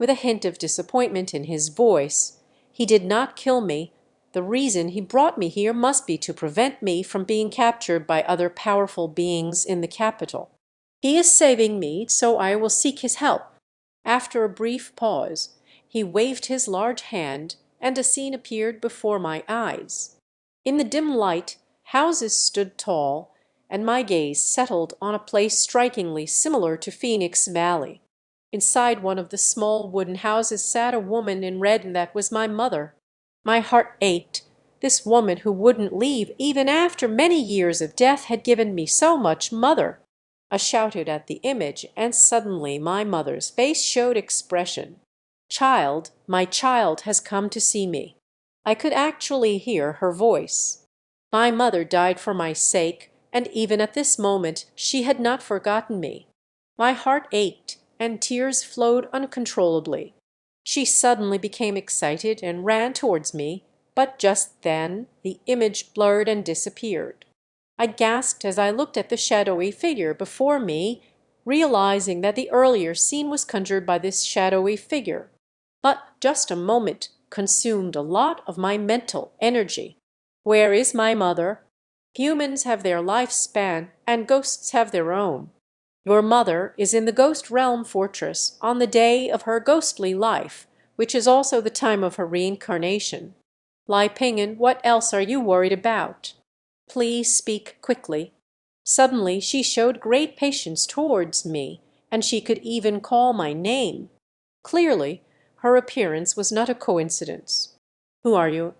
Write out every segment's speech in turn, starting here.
with a hint of disappointment in his voice. "He did not kill me. The reason he brought me here must be to prevent me from being captured by other powerful beings in the capital. He is saving me, so I will seek his help." After a brief pause, he waved his large hand, and a scene appeared before my eyes. In the dim light, houses stood tall, and my gaze settled on a place strikingly similar to Phoenix Valley. Inside one of the small wooden houses sat a woman in red, and that was my mother. My heart ached. This woman who wouldn't leave even after many years of death had given me so much. "Mother!" I shouted at the image, and suddenly my mother's face showed expression. "Child, my child has come to see me." I could actually hear her voice. My mother died for my sake, and even at this moment she had not forgotten me. My heart ached, and tears flowed uncontrollably. She suddenly became excited and ran towards me, but just then the image blurred and disappeared. I gasped as I looked at the shadowy figure before me, realizing that the earlier scene was conjured by this shadowy figure. But just a moment consumed a lot of my mental energy. Where is my mother? Humans have their lifespan, and ghosts have their own. Your mother is in the ghost realm fortress on the day of her ghostly life, which is also the time of her reincarnation. Lai Ping'an, what else are you worried about? Please speak quickly." Suddenly she showed great patience towards me, and she could even call my name. Clearly, her appearance was not a coincidence. "Who are you?"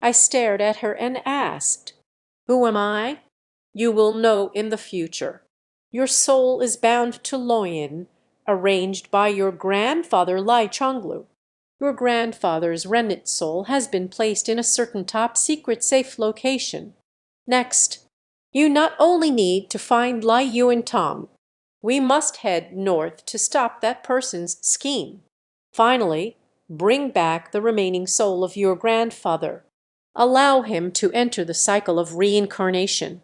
I stared at her and asked. "Who am I? You will know in the future. Your soul is bound to Loyin, arranged by your grandfather Lai Chonglu. Your grandfather's remnant soul has been placed in a certain top secret safe location. Next, you not only need to find Lai Yuantong. We must head north to stop that person's scheme. Finally, bring back the remaining soul of your grandfather. Allow him to enter the cycle of reincarnation.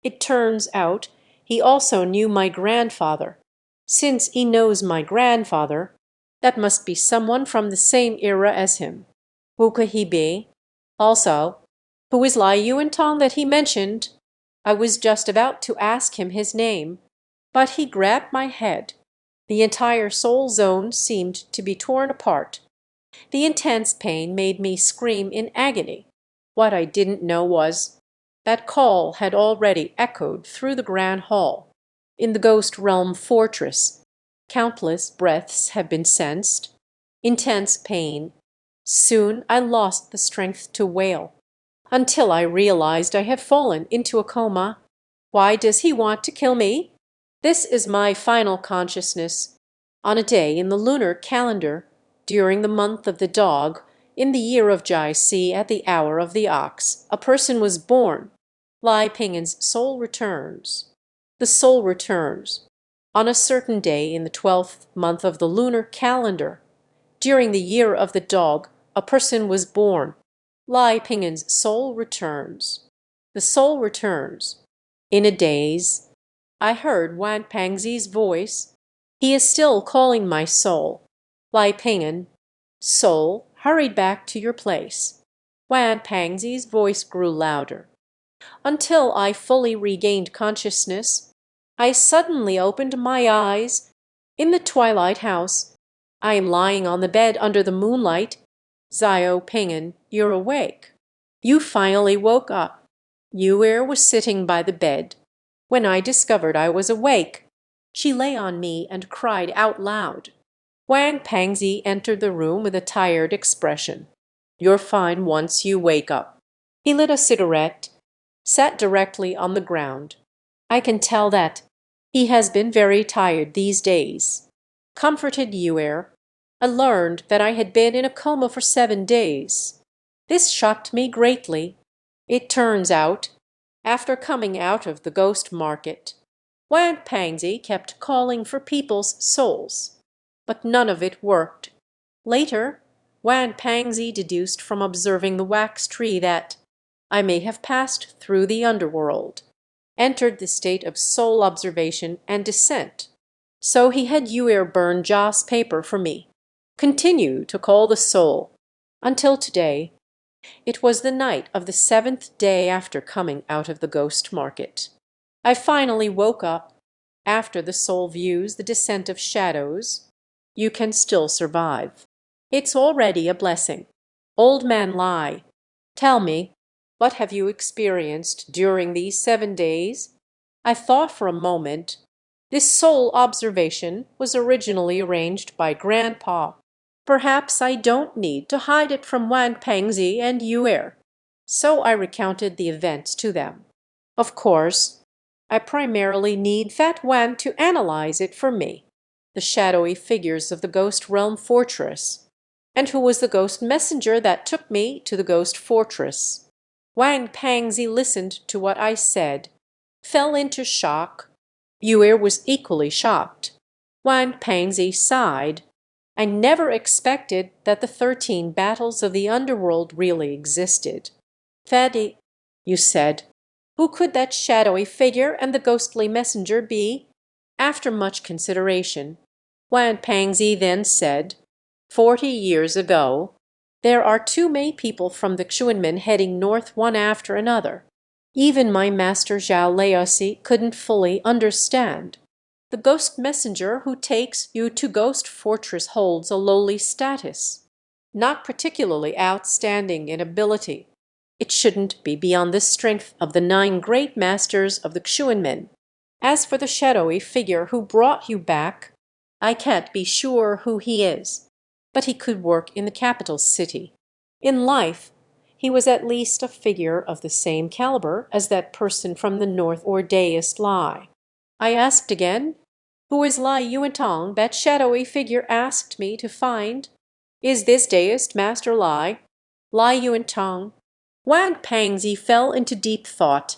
It turns out he also knew my grandfather. Since he knows my grandfather, that must be someone from the same era as him. Who could he be? Also, who is Lai Yuantong that he mentioned?" I was just about to ask him his name, but he grabbed my head. The entire soul zone seemed to be torn apart. The intense pain made me scream in agony. What I didn't know was that call had already echoed through the grand hall. In the ghost realm fortress, countless breaths have been sensed. Intense pain. Soon I lost the strength to wail, until I realized I had fallen into a coma. Why does he want to kill me? This is my final consciousness. On a day in the lunar calendar, during the month of the dog, in the year of Xiangxi, at the hour of the ox, a person was born. Lai Ping'an's soul returns. The soul returns. On a certain day in the 12th month of the lunar calendar, during the year of the dog, a person was born. Lai Ping'an's soul returns. The soul returns. In a daze, I heard Wan Pangzi's voice. He is still calling my soul. Lai Ping'an, soul, hurried back to your place. Wan Pangzi's voice grew louder. Until I fully regained consciousness, I suddenly opened my eyes. In the twilight house, I am lying on the bed under the moonlight. "Xiao Ping'an, you're awake. You finally woke up." Yuer was sitting by the bed. When I discovered I was awake, she lay on me and cried out loud. Wang Pangzi entered the room with a tired expression. "You're fine once you wake up." He lit a cigarette, sat directly on the ground. "I can tell that. He has been very tired these days." Comforted Yuer, I learned that I had been in a coma for 7 days. This shocked me greatly. It turns out, after coming out of the ghost market, Wan Pangzi kept calling for people's souls, but none of it worked. Later, Wan Pangzi deduced from observing the wax tree that I may have passed through the underworld, entered the state of soul observation and descent. So he had Yuer burn Joss paper for me. continue to call the soul, until today. It was the night of the 7th day after coming out of the ghost market. I finally woke up. After the soul views the descent of shadows, you can still survive. It's already a blessing. Old man Lai, tell me, what have you experienced during these 7 days? I thought for a moment. This soul observation was originally arranged by Grandpa. Perhaps I don't need to hide it from Wang Pengzi and Yue. So I recounted the events to them. Of course, I primarily need Fat Wang to analyze it for me. The shadowy figures of the ghost realm fortress. And who was the ghost messenger that took me to the ghost fortress? Wang Pengzi listened to what I said, fell into shock. Yue was equally shocked. Wang Pengzi sighed. I never expected that the 13 battles of the underworld really existed. Fadi, you said, who could that shadowy figure and the ghostly messenger be? After much consideration, Wan Pangzi then said, 40 years ago, there are too many people from the Xuanmen heading north one after another. Even my master Zhao Laosi couldn't fully understand. The ghost messenger who takes you to Ghost Fortress holds a lowly status, not particularly outstanding in ability. It shouldn't be beyond the strength of the 9 great masters of the Xuanmen. As for the shadowy figure who brought you back, I can't be sure who he is, but he could work in the capital city. In life, he was at least a figure of the same caliber as that person from the north or deist Lai. I asked again, who is Lai Yuantong that shadowy figure asked me to find? Is this deist Master Lai? Lai Yuantong? Wang Pangzi fell into deep thought.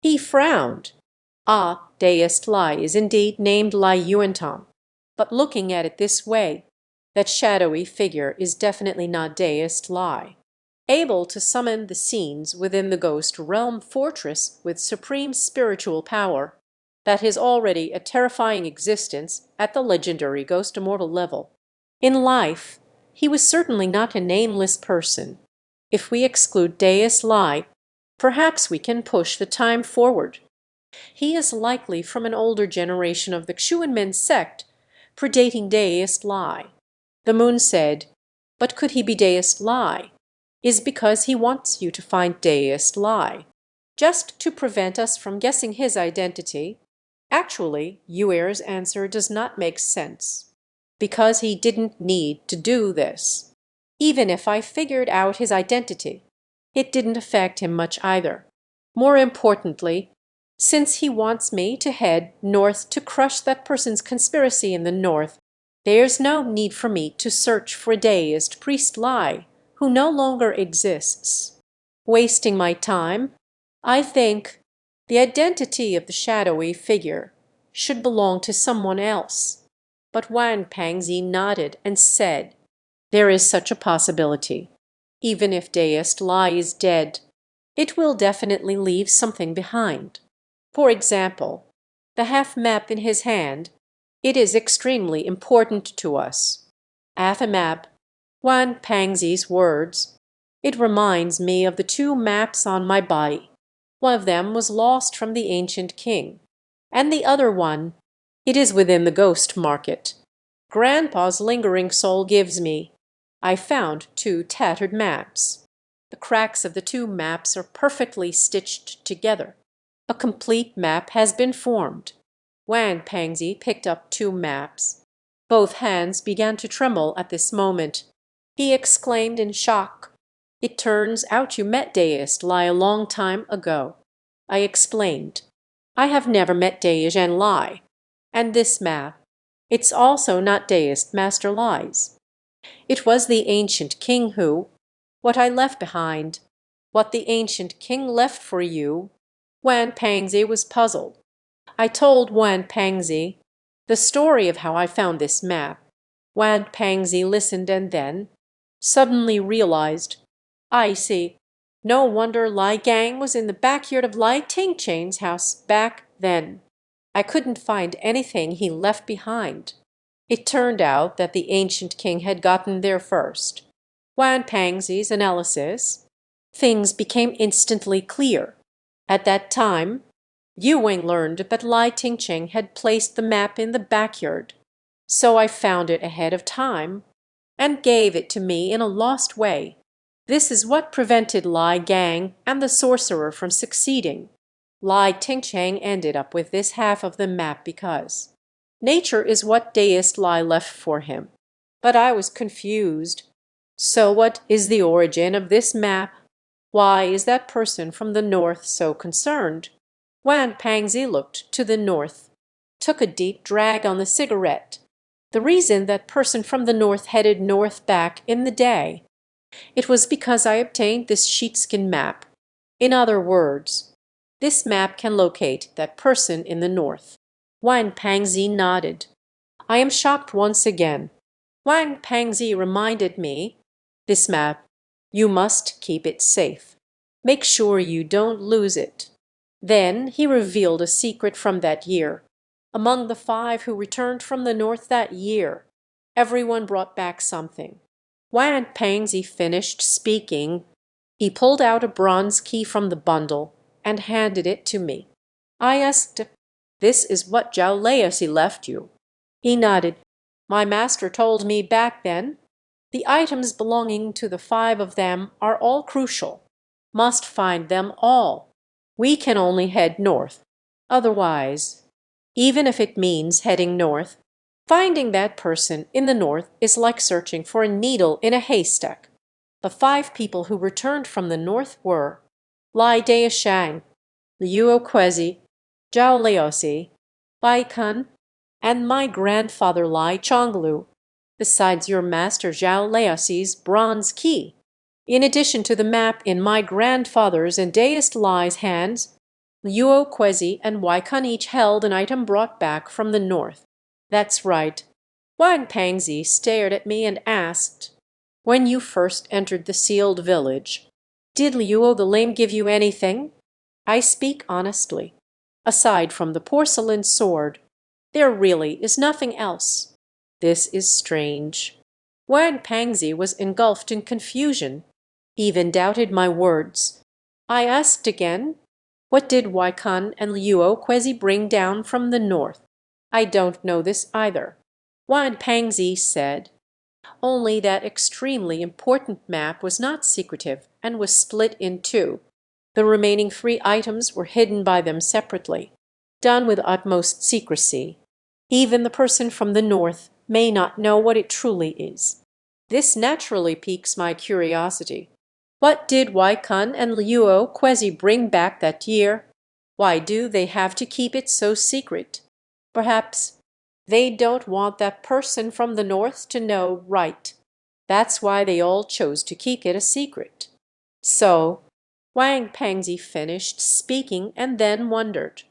He frowned. Ah, deist Lai is indeed named Lai Yuantong. But looking at it this way, that shadowy figure is definitely not deist Lai. Able to summon the scenes within the ghost realm fortress with supreme spiritual power, that is already a terrifying existence at the legendary ghost immortal level. In life, he was certainly not a nameless person. If we exclude deist Lai, perhaps we can push the time forward. He is likely from an older generation of the Xuanmen sect, predating deist Lai. The moon said, but could he be deist Lai? Is because he wants you to find deist Lai, just to prevent us from guessing his identity. Actually, Yuer's answer does not make sense, because he didn't need to do this. Even if I figured out his identity, it didn't affect him much either. More importantly, since he wants me to head north to crush that person's conspiracy in the north, there's no need for me to search for a deist priest Lai, who no longer exists. Wasting my time, I think the identity of the shadowy figure should belong to someone else. But Wang Pangzi nodded and said, there is such a possibility. Even if deist Lai is dead, it will definitely leave something behind. For example, the half map in his hand, it is extremely important to us. Half a map, Wang Pangzi's words. It reminds me of the 2 maps on my body. One of them was lost from the ancient king, and the other one, it is within the ghost market. Grandpa's lingering soul gives me. I found 2 tattered maps. The cracks of the 2 maps are perfectly stitched together. A complete map has been formed. Wang Pangzi picked up 2 maps. Both hands began to tremble at this moment. He exclaimed in shock, it turns out you met deist Lai a long time ago. I explained, I have never met deist Lai. And this map, it's also not deist Master Lai's. It was the ancient king who, what I left behind, what the ancient king left for you. Wan Pangzi was puzzled. I told Wan Pangzi the story of how I found this map. Wan Pangzi listened and then suddenly realized, I see. No wonder Lai Gang was in the backyard of Lai Tingchain's house back then. I couldn't find anything he left behind. It turned out that the ancient king had gotten there first. Wan Pangzi's analysis, things became instantly clear. At that time, Yu Wing learned that Lai Tingcheng had placed the map in the backyard, so I found it ahead of time and gave it to me in a lost way. This is what prevented Lai Gang and the sorcerer from succeeding. Lai Tingcheng ended up with this half of the map because nature is what deist Lai left for him. But I was confused. So what is the origin of this map? Why is that person from the north so concerned? Wan Pangzi looked to the north, took a deep drag on the cigarette. The reason that person from the north headed north back in the day, it was because I obtained this sheepskin map. In other words, this map can locate that person in the north. Wang Pangzi nodded. I am shocked once again. Wang Pangzi reminded me, this map, you must keep it safe. Make sure you don't lose it. Then he revealed a secret from that year. Among the 5 who returned from the north that year, everyone brought back something. Wang Pangzi finished speaking. He pulled out a bronze key from the bundle and handed it to me. I asked, "This is what Zhao Laozi left you." He nodded. "My master told me back then, the items belonging to the 5 of them are all crucial. Must find them all. We can only head north. Otherwise, even if it means heading north, finding that person in the north is like searching for a needle in a haystack." The 5 people who returned from the north were Lai Deishang, Liu Kwezi, Zhao Laozi, Bai Kun, and my grandfather Lai Chonglu, besides your master Zhao Laozi's bronze key. In addition to the map in my grandfather's and deist Lai's hands, Liu Kwezi and Wai Kun each held an item brought back from the north. That's right. Wang Pangzi stared at me and asked, when you first entered the sealed village, did Liu the Lame give you anything? I speak honestly. Aside from the porcelain sword, there really is nothing else. This is strange. Wang Pangzi was engulfed in confusion, even doubted my words. I asked again, what did Wai Kun and Liu Kwezi bring down from the north? I don't know this either. Wang Pangzi said, only that extremely important map was not secretive and was split in 2. The remaining 3 items were hidden by them separately, done with utmost secrecy. Even the person from the north may not know what it truly is. This naturally piques my curiosity. What did Wai Kun and Liu Kwezi bring back that year? Why do they have to keep it so secret? Perhaps they don't want that person from the north to know, right? That's why they all chose to keep it a secret. So, Wang Pangzi finished speaking and then wondered.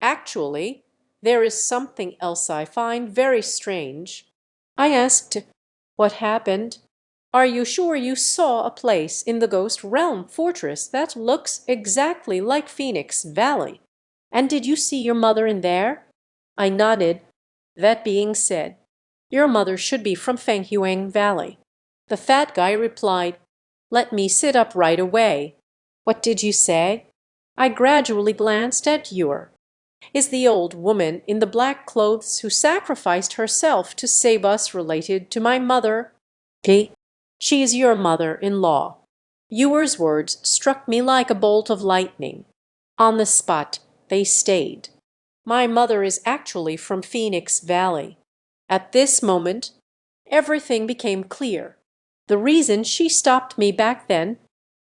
Actually, there is something else I find very strange. I asked, what happened? Are you sure you saw a place in the Ghost Realm fortress that looks exactly like Phoenix Valley? And did you see your mother in there? I nodded. That being said, your mother should be from Fenghuang Valley. The fat guy replied, let me sit up right away. What did you say? I gradually glanced at Yor. Is the old woman in the black clothes who sacrificed herself to save us related to my mother? She is your mother-in-law. Ewer's words struck me like a bolt of lightning. On the spot, they stayed. My mother is actually from Phoenix Valley. At this moment, everything became clear. The reason she stopped me back then,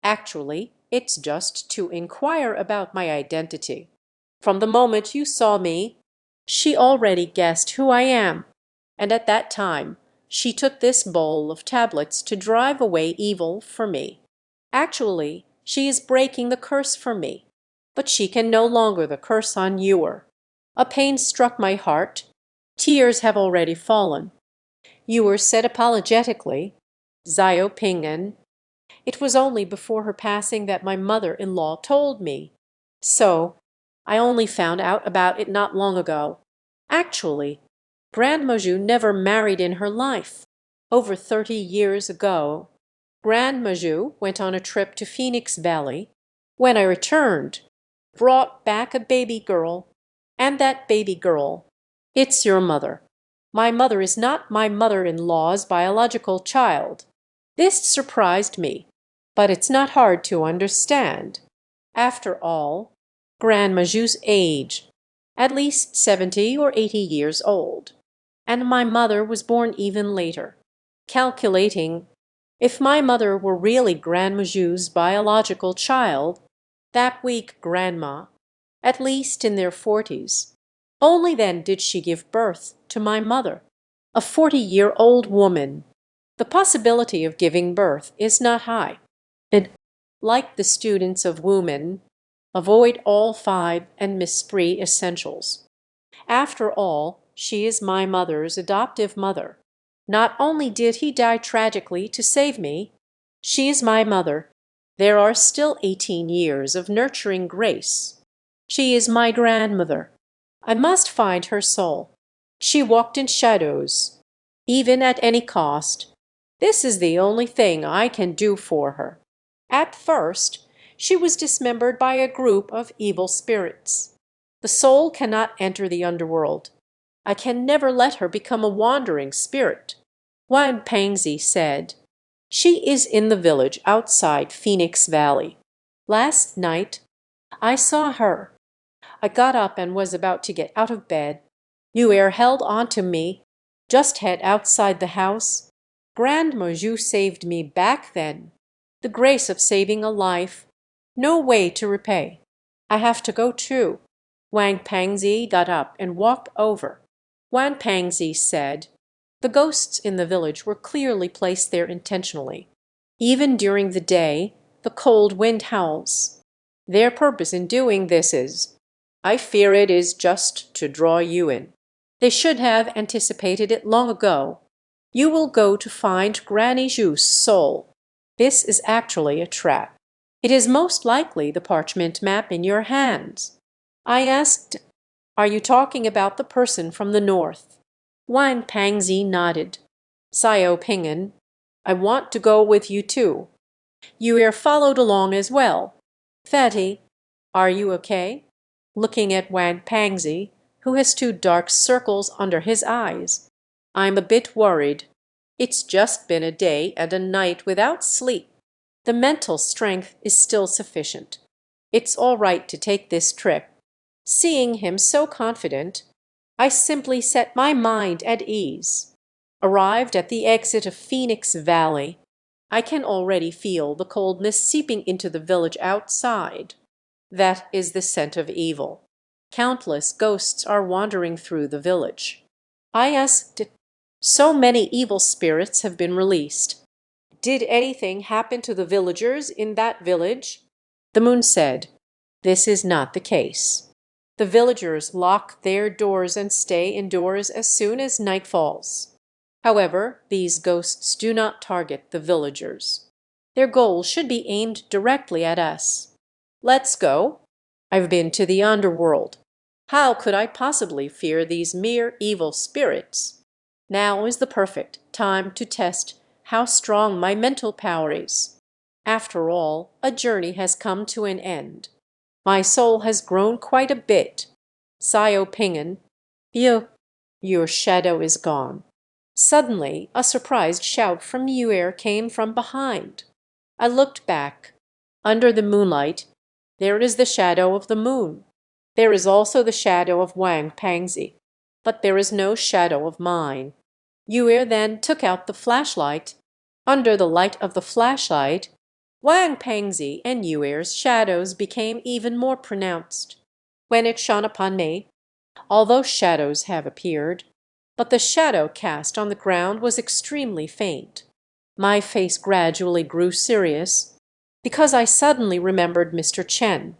actually, it's just to inquire about my identity. From the moment you saw me, she already guessed who I am, and at that time, she took this bowl of tablets to drive away evil for me. Actually, she is breaking the curse for me, but she can no longer the curse on Ewer. A pain struck my heart. Tears have already fallen. Ewer said apologetically, Zio Pingen. It was only before her passing that my mother-in-law told me. So, I only found out about it not long ago. Actually, Grandma Ju never married in her life. Over 30 years ago, Grandma Ju went on a trip to Phoenix Valley. When I returned, brought back a baby girl, and that baby girl, it's your mother. My mother is not my mother-in-law's biological child. This surprised me, but it's not hard to understand. After all, Grandma Ju's age, at least 70 or 80 years old, and my mother was born even later. Calculating, if my mother were really Grandma Ju's biological child, that weak grandma, at least in their 40s, only then did she give birth to my mother, a 40-year-old woman. The possibility of giving birth is not high. And, like the students of Wumen, avoid all 5 and Miss Spree essentials. After all, she is my mother's adoptive mother. Not only did he die tragically to save me, she is my mother. There are still 18 years of nurturing grace. She is my grandmother. I must find her soul. She walked in shadows, even at any cost. This is the only thing I can do for her. At first, she was dismembered by a group of evil spirits. The soul cannot enter the underworld. I can never let her become a wandering spirit. Wan Pangzi said, "She is in the village outside Phoenix Valley. Last night I saw her. I got up and was about to get out of bed. Yue held on to me. Just head outside the house. Grandma Ju saved me back then. The grace of saving a life. No way to repay. I have to go too." Wang Pangzi got up and walked over. Wan Pangzi said, "The ghosts in the village were clearly placed there intentionally. Even during the day, the cold wind howls. Their purpose in doing this is, I fear it is just to draw you in. They should have anticipated it long ago. You will go to find Granny Ju's soul. This is actually a trap. It is most likely the parchment map in your hands." I asked, "Are you talking about the person from the north?" Wan Pangzi nodded. Xiao Ping'an, "I want to go with you too." Yue followed along as well. "Fatty, are you okay?" Looking at Wan Pangzi, who has 2 dark circles under his eyes. "I'm a bit worried. It's just been a day and a night without sleep. The mental strength is still sufficient. It's all right to take this trip." Seeing him so confident, I simply set my mind at ease. Arrived at the exit of Phoenix Valley, I can already feel the coldness seeping into the village outside. That is the scent of evil. Countless ghosts are wandering through the village. I asked, "So many evil spirits have been released. Did anything happen to the villagers in that village?" The moon said, "This is not the case. The villagers lock their doors and stay indoors as soon as night falls. However, these ghosts do not target the villagers. Their goal should be aimed directly at us. Let's go. I've been to the underworld. How could I possibly fear these mere evil spirits? Now is the perfect time to test how strong my mental power is. After all, a journey has come to an end. My soul has grown quite a bit. Xiao Ping'an, your shadow is gone." Suddenly, a surprised shout from Yue came from behind. I looked back. Under the moonlight, there is the shadow of the moon. There is also the shadow of Wang Pangzi, but there is no shadow of mine. Yue then took out the flashlight. Under the light of the flashlight, Wang Pangzi and Yue's shadows became even more pronounced. When it shone upon me, although shadows have appeared, but the shadow cast on the ground was extremely faint. My face gradually grew serious, because I suddenly remembered Mr. Chen.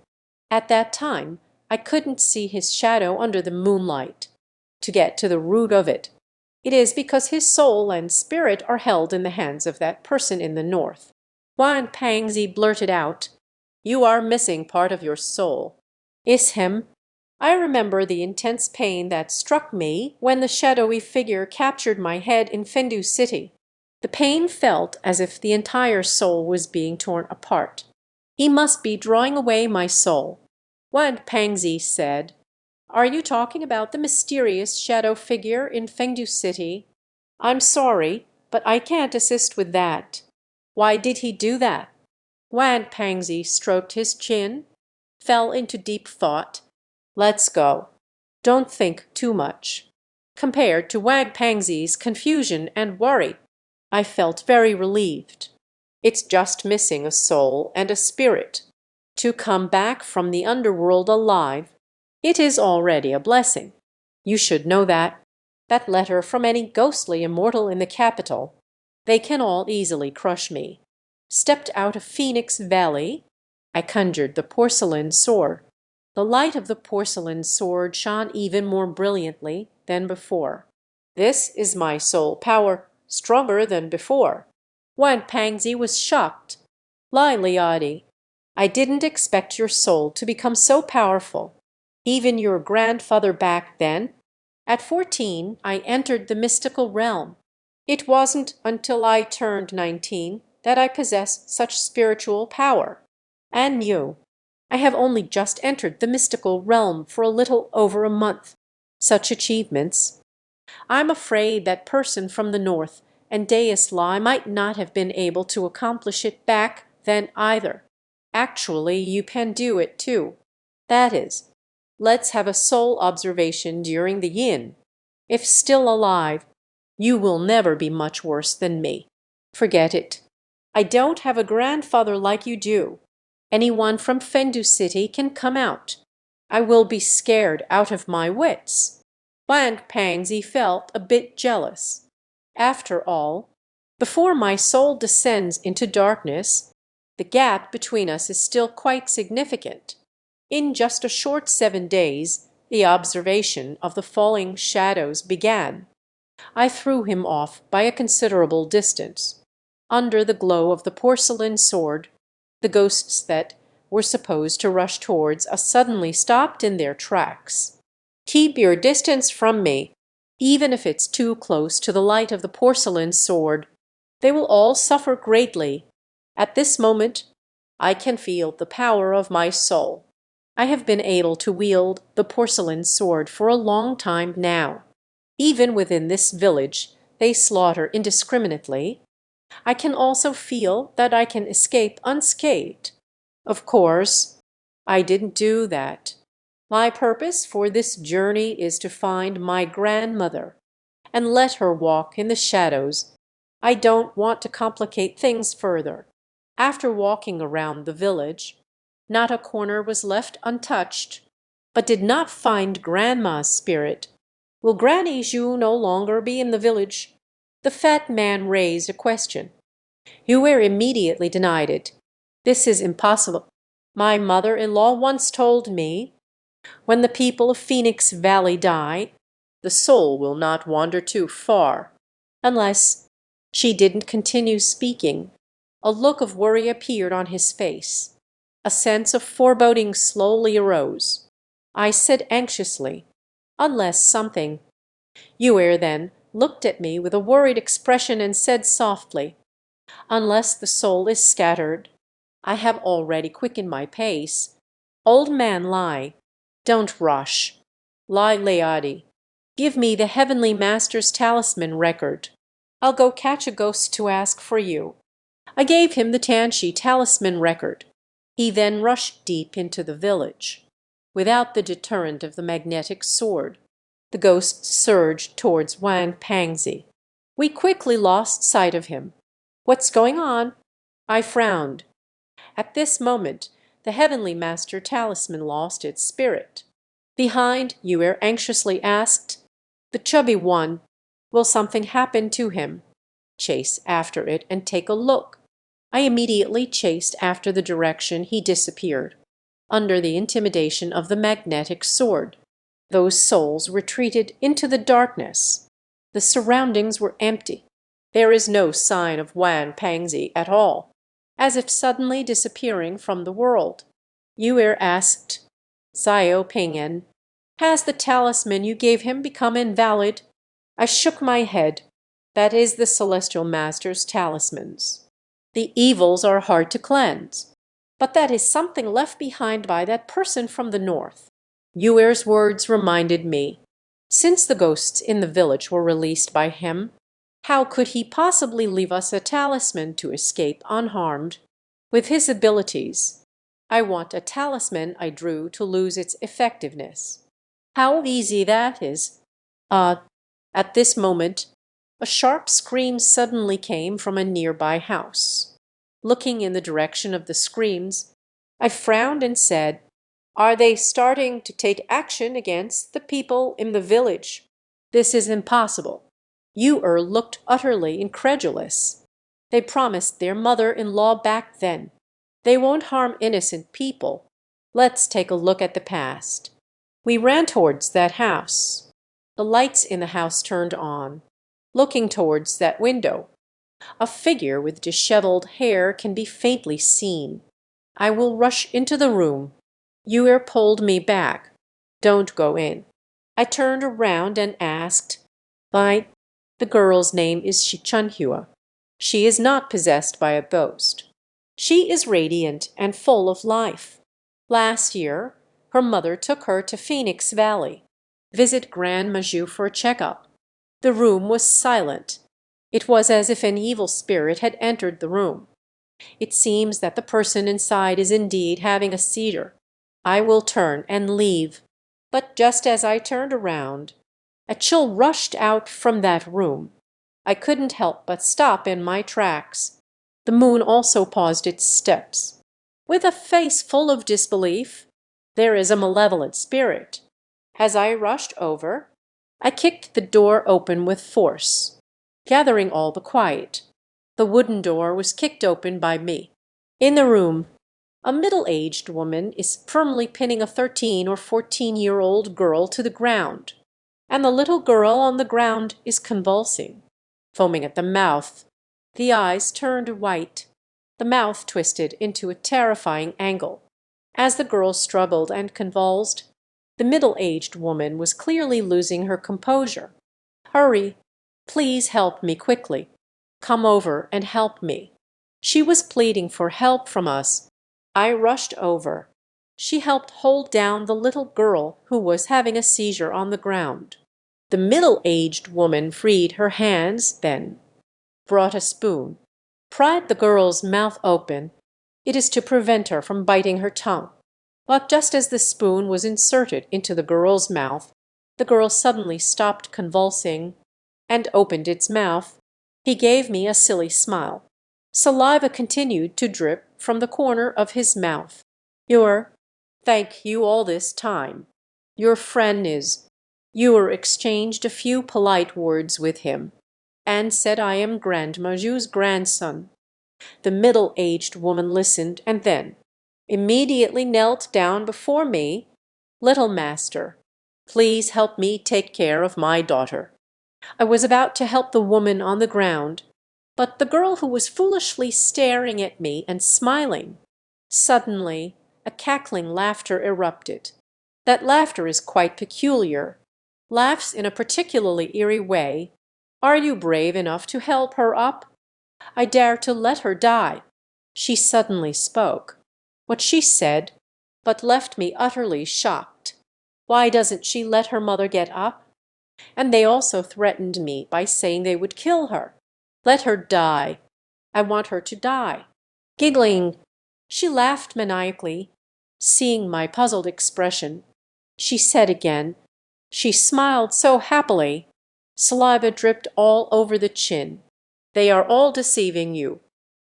At that time, I couldn't see his shadow under the moonlight. To get to the root of it, it is because his soul and spirit are held in the hands of that person in the north. Wan Pangzi blurted out, "You are missing part of your soul." "Is him?" I remember the intense pain that struck me when the shadowy figure captured my head in Fendu City. The pain felt as if the entire soul was being torn apart. He must be drawing away my soul. Wang Pangzi said, "Are you talking about the mysterious shadow figure in Fengdu City? I'm sorry, but I can't assist with that." "Why did he do that?" Wang Pangzi stroked his chin, fell into deep thought. "Let's go. Don't think too much." Compared to Wang Pangzi's confusion and worry, I felt very relieved. It's just missing a soul and a spirit. To come back from the underworld alive, it is already a blessing. You should know that. That letter from any ghostly immortal in the capital. They can all easily crush me. Stepped out of Phoenix Valley. I conjured the porcelain sword. The light of the porcelain sword shone even more brilliantly than before. "This is my soul power, stronger than before." Wan Pangzi was shocked. "Lai Liadi, I didn't expect your soul to become so powerful. Even your grandfather back then. At 14, I entered the mystical realm. It wasn't until I turned 19 that I possessed such spiritual power. And you, I have only just entered the mystical realm for a little over a month. Such achievements. I'm afraid that person from the north and Deus Lai might not have been able to accomplish it back then either. Actually, you can do it too. That is, let's have a soul observation during the yin. If still alive, you will never be much worse than me. Forget it. I don't have a grandfather like you do. Anyone from Fendu City can come out. I will be scared out of my wits." Wang Pangzi felt a bit jealous. After all, before my soul descends into darkness, the gap between us is still quite significant. In just a short 7 days, the observation of the falling shadows began. I threw him off by a considerable distance. Under the glow of the porcelain sword, the ghosts that were supposed to rush towards us suddenly stopped in their tracks. "Keep your distance from me, even if it's too close to the light of the porcelain sword. They will all suffer greatly. At this moment, I can feel the power of my soul. I have been able to wield the porcelain sword for a long time now. Even within this village, they slaughter indiscriminately. I can also feel that I can escape unscathed. Of course, I didn't do that. My purpose for this journey is to find my grandmother and let her walk in the shadows. I don't want to complicate things further." After walking around the village, not a corner was left untouched, but did not find Grandma's spirit. "Will Granny Zhu no longer be in the village?" The fat man raised a question. Yue immediately denied it. "This is impossible. My mother-in-law once told me, when the people of Phoenix Valley die, the soul will not wander too far, unless—" She didn't continue speaking. A look of worry appeared on his face. A sense of foreboding slowly arose. I said anxiously, "Unless something—" Yue then looked at me with a worried expression and said softly, "Unless the soul is scattered. I have already quickened my pace. Old man Lai, don't rush. Lai Leadi, give me the Heavenly Master's talisman record. I'll go catch a ghost to ask for you." I gave him the Tianxi talisman record. He then rushed deep into the village. Without the deterrent of the magnetic sword, the ghost surged towards Wang Pangzi. We quickly lost sight of him. "What's going on?" I frowned. At this moment, the Heavenly Master talisman lost its spirit. Behind, Yue anxiously asked, "The chubby one, will something happen to him?" "Chase after it and take a look." I immediately chased after the direction he disappeared, under the intimidation of the magnetic sword. Those souls retreated into the darkness. The surroundings were empty. There is no sign of Wan Pangzi at all, as if suddenly disappearing from the world. Yue asked, "Xiao Ping'en, Has the talisman you gave him become invalid? I shook my head. That is the celestial master's talismans. The evils are hard to cleanse. But that is something left behind by that person from the north. Yuer's words reminded me. Since the ghosts in the village were released by him, how could he possibly leave us a talisman to escape unharmed? With his abilities, I want a talisman I drew to lose its effectiveness. How easy that is. Ah, at this moment, a sharp scream suddenly came from a nearby house. Looking in the direction of the screams, I frowned and said, "Are they starting to take action against the people in the village? This is impossible." Yue looked utterly incredulous. They promised their mother-in-law back then. They won't harm innocent people. Let's take a look at the past. We ran towards that house. The lights in the house turned on. Looking towards that window, a figure with disheveled hair can be faintly seen. I will rush into the room. Yue pulled me back. Don't go in. I turned around and asked, the girl's name is Xiangxi. She is not possessed by a ghost. She is radiant and full of life. Last year, her mother took her to Phoenix Valley, visit Grand Majou for a checkup. The room was silent. It was as if an evil spirit had entered the room. It seems that the person inside is indeed having a seizure. I will turn and leave. But just as I turned around, a chill rushed out from that room. I couldn't help but stop in my tracks. The moon also paused its steps. With a face full of disbelief, there is a malevolent spirit. As I rushed over, I kicked the door open with force, gathering all the quiet. The wooden door was kicked open by me. In the room, a middle-aged woman is firmly pinning a 13 or 14-year-old girl to the ground, and the little girl on the ground is convulsing, foaming at the mouth, the eyes turned white, the mouth twisted into a terrifying angle. As the girl struggled and convulsed, the middle-aged woman was clearly losing her composure. "Hurry! Please help me quickly. Come over and help me." She was pleading for help from us. I rushed over. She helped hold down the little girl who was having a seizure on the ground. The middle-aged woman freed her hands, then brought a spoon, pried the girl's mouth open. It is to prevent her from biting her tongue. But just as the spoon was inserted into the girl's mouth, the girl suddenly stopped convulsing and opened its mouth. He gave me a silly smile. Saliva continued to drip from the corner of his mouth. Thank you all this time. Your friend is. Ewer exchanged a few polite words with him, and said I am Grand Majou's grandson. The middle-aged woman listened, and then immediately knelt down before me. "Little master, please help me take care of my daughter." I was about to help the woman on the ground, but the girl who was foolishly staring at me and smiling, suddenly a cackling laughter erupted. That laughter is quite peculiar, laughs in a particularly eerie way. "Are you brave enough to help her up? I dare to let her die." She suddenly spoke. What she said, but left me utterly shocked. Why doesn't she let her mother get up? And they also threatened me by saying they would kill her. Let her die. I want her to die. Giggling, she laughed maniacally. Seeing my puzzled expression, she said again, she smiled so happily. Saliva dripped all over the chin. "They are all deceiving you.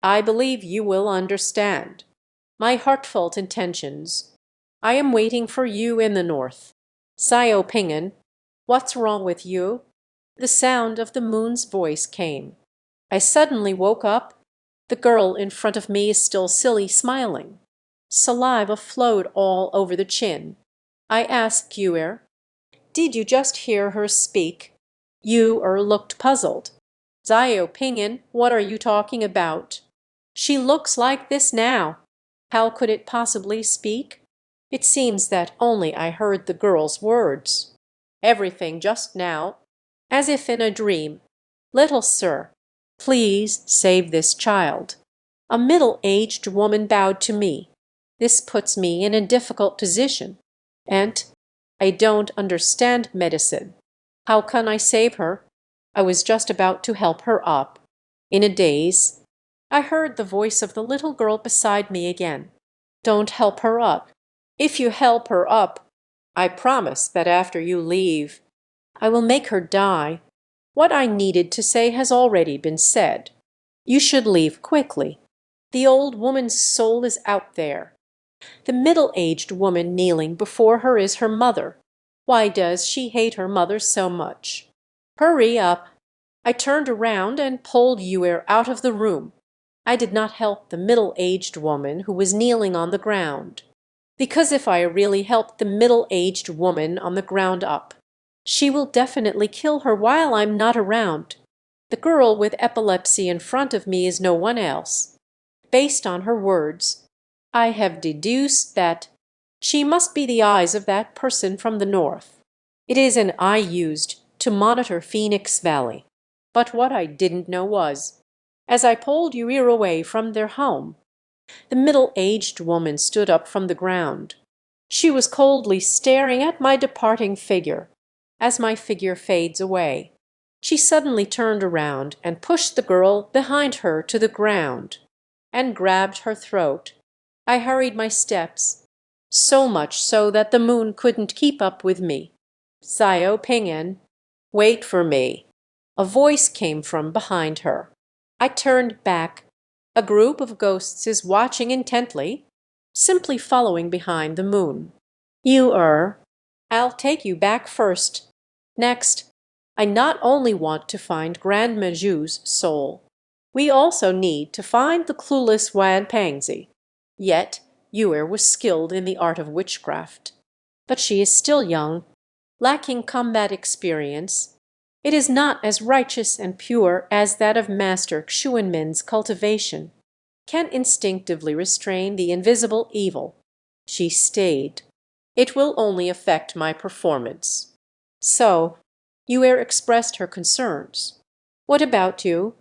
I believe you will understand my heartfelt intentions. I am waiting for you in the north. Xiao Pingan, what's wrong with you?" The sound of the moon's voice came. I suddenly woke up. The girl in front of me is still silly smiling. Saliva flowed all over the chin. I asked Yue, "Did you just hear her speak?" Yue looked puzzled. "Xiao Pingan, what are you talking about? She looks like this now. How could it possibly speak?" It seems that only I heard the girl's words. Everything just now, as if in a dream. Little sir, please save this child. A middle-aged woman bowed to me. This puts me in a difficult position, and I don't understand medicine. How can I save her? I was just about to help her up. In a daze, I heard the voice of the little girl beside me again. Don't help her up. If you help her up, I promise that after you leave, I will make her die. What I needed to say has already been said. You should leave quickly. The old woman's soul is out there. The middle-aged woman kneeling before her is her mother. Why does she hate her mother so much? Hurry up. I turned around and pulled Yue out of the room. I did not help the middle-aged woman who was kneeling on the ground. Because if I really helped the middle-aged woman on the ground up, she will definitely kill her while I'm not around. The girl with epilepsy in front of me is no one else. Based on her words, I have deduced that she must be the eyes of that person from the north. It is an eye used to monitor Phoenix Valley. But what I didn't know was, as I pulled Yuir away from their home, the middle-aged woman stood up from the ground. She was coldly staring at my departing figure. As my figure fades away, she suddenly turned around and pushed the girl behind her to the ground and grabbed her throat. I hurried my steps, so much so that the moon couldn't keep up with me. Xiao Ping'an, wait for me. A voice came from behind her. I turned back. A group of ghosts is watching intently, simply following behind the moon. I'll take you back first. Next, I not only want to find Grand Maju's soul, we also need to find the clueless Wan Pangzi. Yet, Yue was skilled in the art of witchcraft. But she is still young, lacking combat experience. It is not as righteous and pure as that of Master Xuanmin's cultivation, can instinctively restrain the invisible evil. She stayed. It will only affect my performance. So, Yue expressed her concerns. What about you?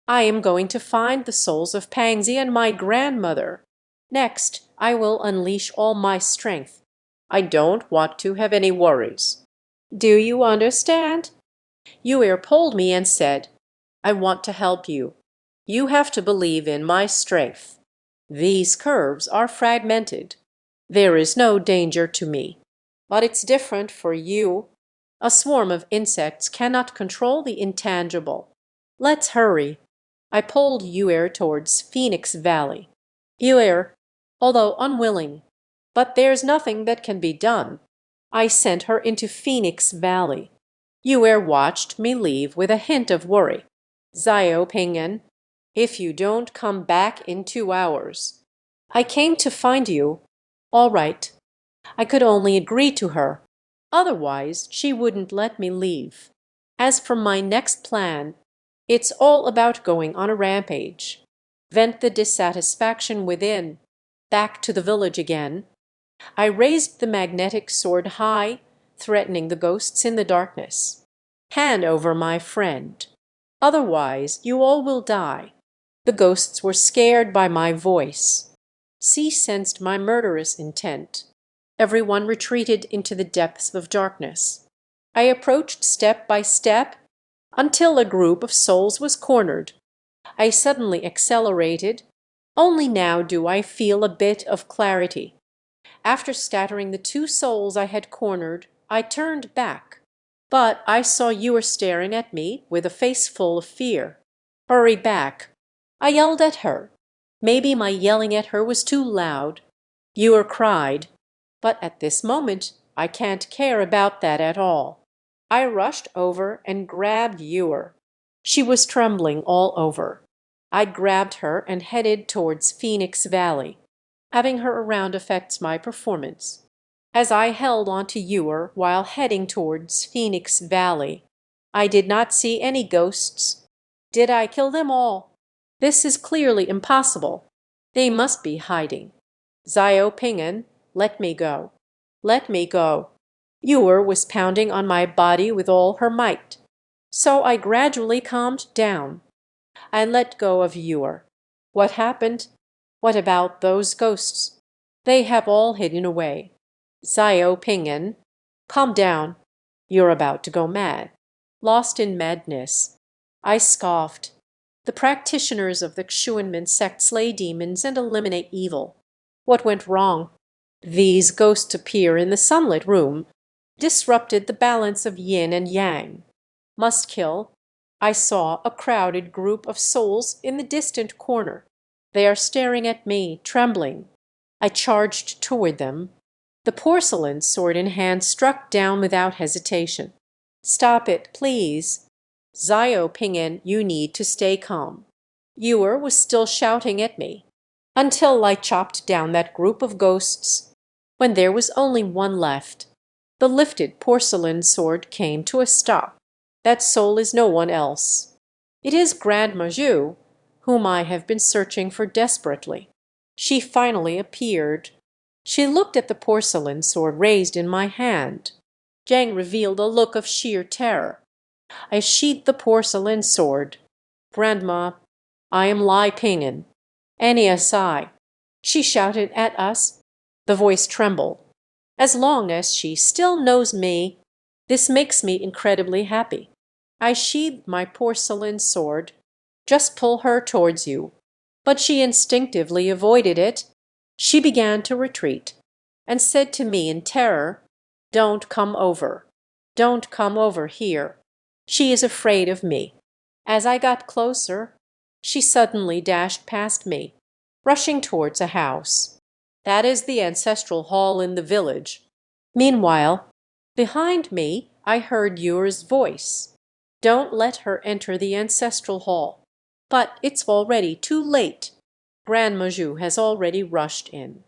I am going to find the souls of Pangzi and my grandmother. Next, I will unleash all my strength. I don't want to have any worries. Do you understand? Yue pulled me and said, I want to help you. You have to believe in my strength. These curves are fragmented. There is no danger to me. But it's different for you. A swarm of insects cannot control the intangible. Let's hurry. I pulled Yue towards Phoenix Valley. Yue, although unwilling, but there's nothing that can be done. I sent her into Phoenix Valley. Yue watched me leave with a hint of worry. Xiao Ping'an, if you don't come back in 2 hours. I came to find you. All right. I could only agree to her. Otherwise, she wouldn't let me leave. As for my next plan, it's all about going on a rampage. Vent the dissatisfaction within. Back to the village again. I raised the magnetic sword high, threatening the ghosts in the darkness. Hand over my friend. Otherwise, you all will die. The ghosts were scared by my voice. C sensed my murderous intent. Everyone retreated into the depths of darkness. I approached step by step until a group of souls was cornered. I suddenly accelerated. Only now do I feel a bit of clarity. After scattering the 2 souls I had cornered, I turned back. But I saw you were staring at me with a face full of fear. Hurry back. I yelled at her. Maybe my yelling at her was too loud. Ewer cried. But at this moment, I can't care about that at all. I rushed over and grabbed Ewer. She was trembling all over. I grabbed her and headed towards Phoenix Valley. Having her around affects my performance. As I held onto Ewer while heading towards Phoenix Valley, I did not see any ghosts. Did I kill them all? This is clearly impossible. They must be hiding. Xiao Ping'an, Let me go. Let me go. Ewer was pounding on my body with all her might. So I gradually calmed down. I let go of Ewer. What happened? What about those ghosts? They have all hidden away. Xiao Ping'an, calm down. You're about to go mad. Lost in madness. I scoffed. The practitioners of the Xuanmin sect slay demons and eliminate evil. What went wrong? These ghosts appear in the sunlit room, disrupted the balance of yin and yang. Must kill. I saw a crowded group of souls in the distant corner. They are staring at me, trembling. I charged toward them. The porcelain sword in hand struck down without hesitation. Stop it, please. Xiao Ping'an, you need to stay calm. Ewer was still shouting at me until I chopped down that group of ghosts. When there was only one left, the lifted porcelain sword came to a stop. That soul is no one else. It is Grandma Zhu, whom I have been searching for desperately. She finally appeared. She looked at the porcelain sword raised in my hand. Zhang revealed a look of sheer terror. I sheathed the porcelain sword. Grandma, I am Lai Ping'an. NESI. She shouted at us. The voice trembled. As long as she still knows me, this makes me incredibly happy. I sheathed my porcelain sword. Just pull her towards you. But she instinctively avoided it. She began to retreat and said to me in terror, "Don't come over. Don't come over here. She is afraid of me." As I got closer, she suddenly dashed past me, rushing towards a house. That is the ancestral hall in the village. Meanwhile, behind me, I heard Ewer's voice. Don't let her enter the ancestral hall. But it's already too late. Grandma Zhu has already rushed in.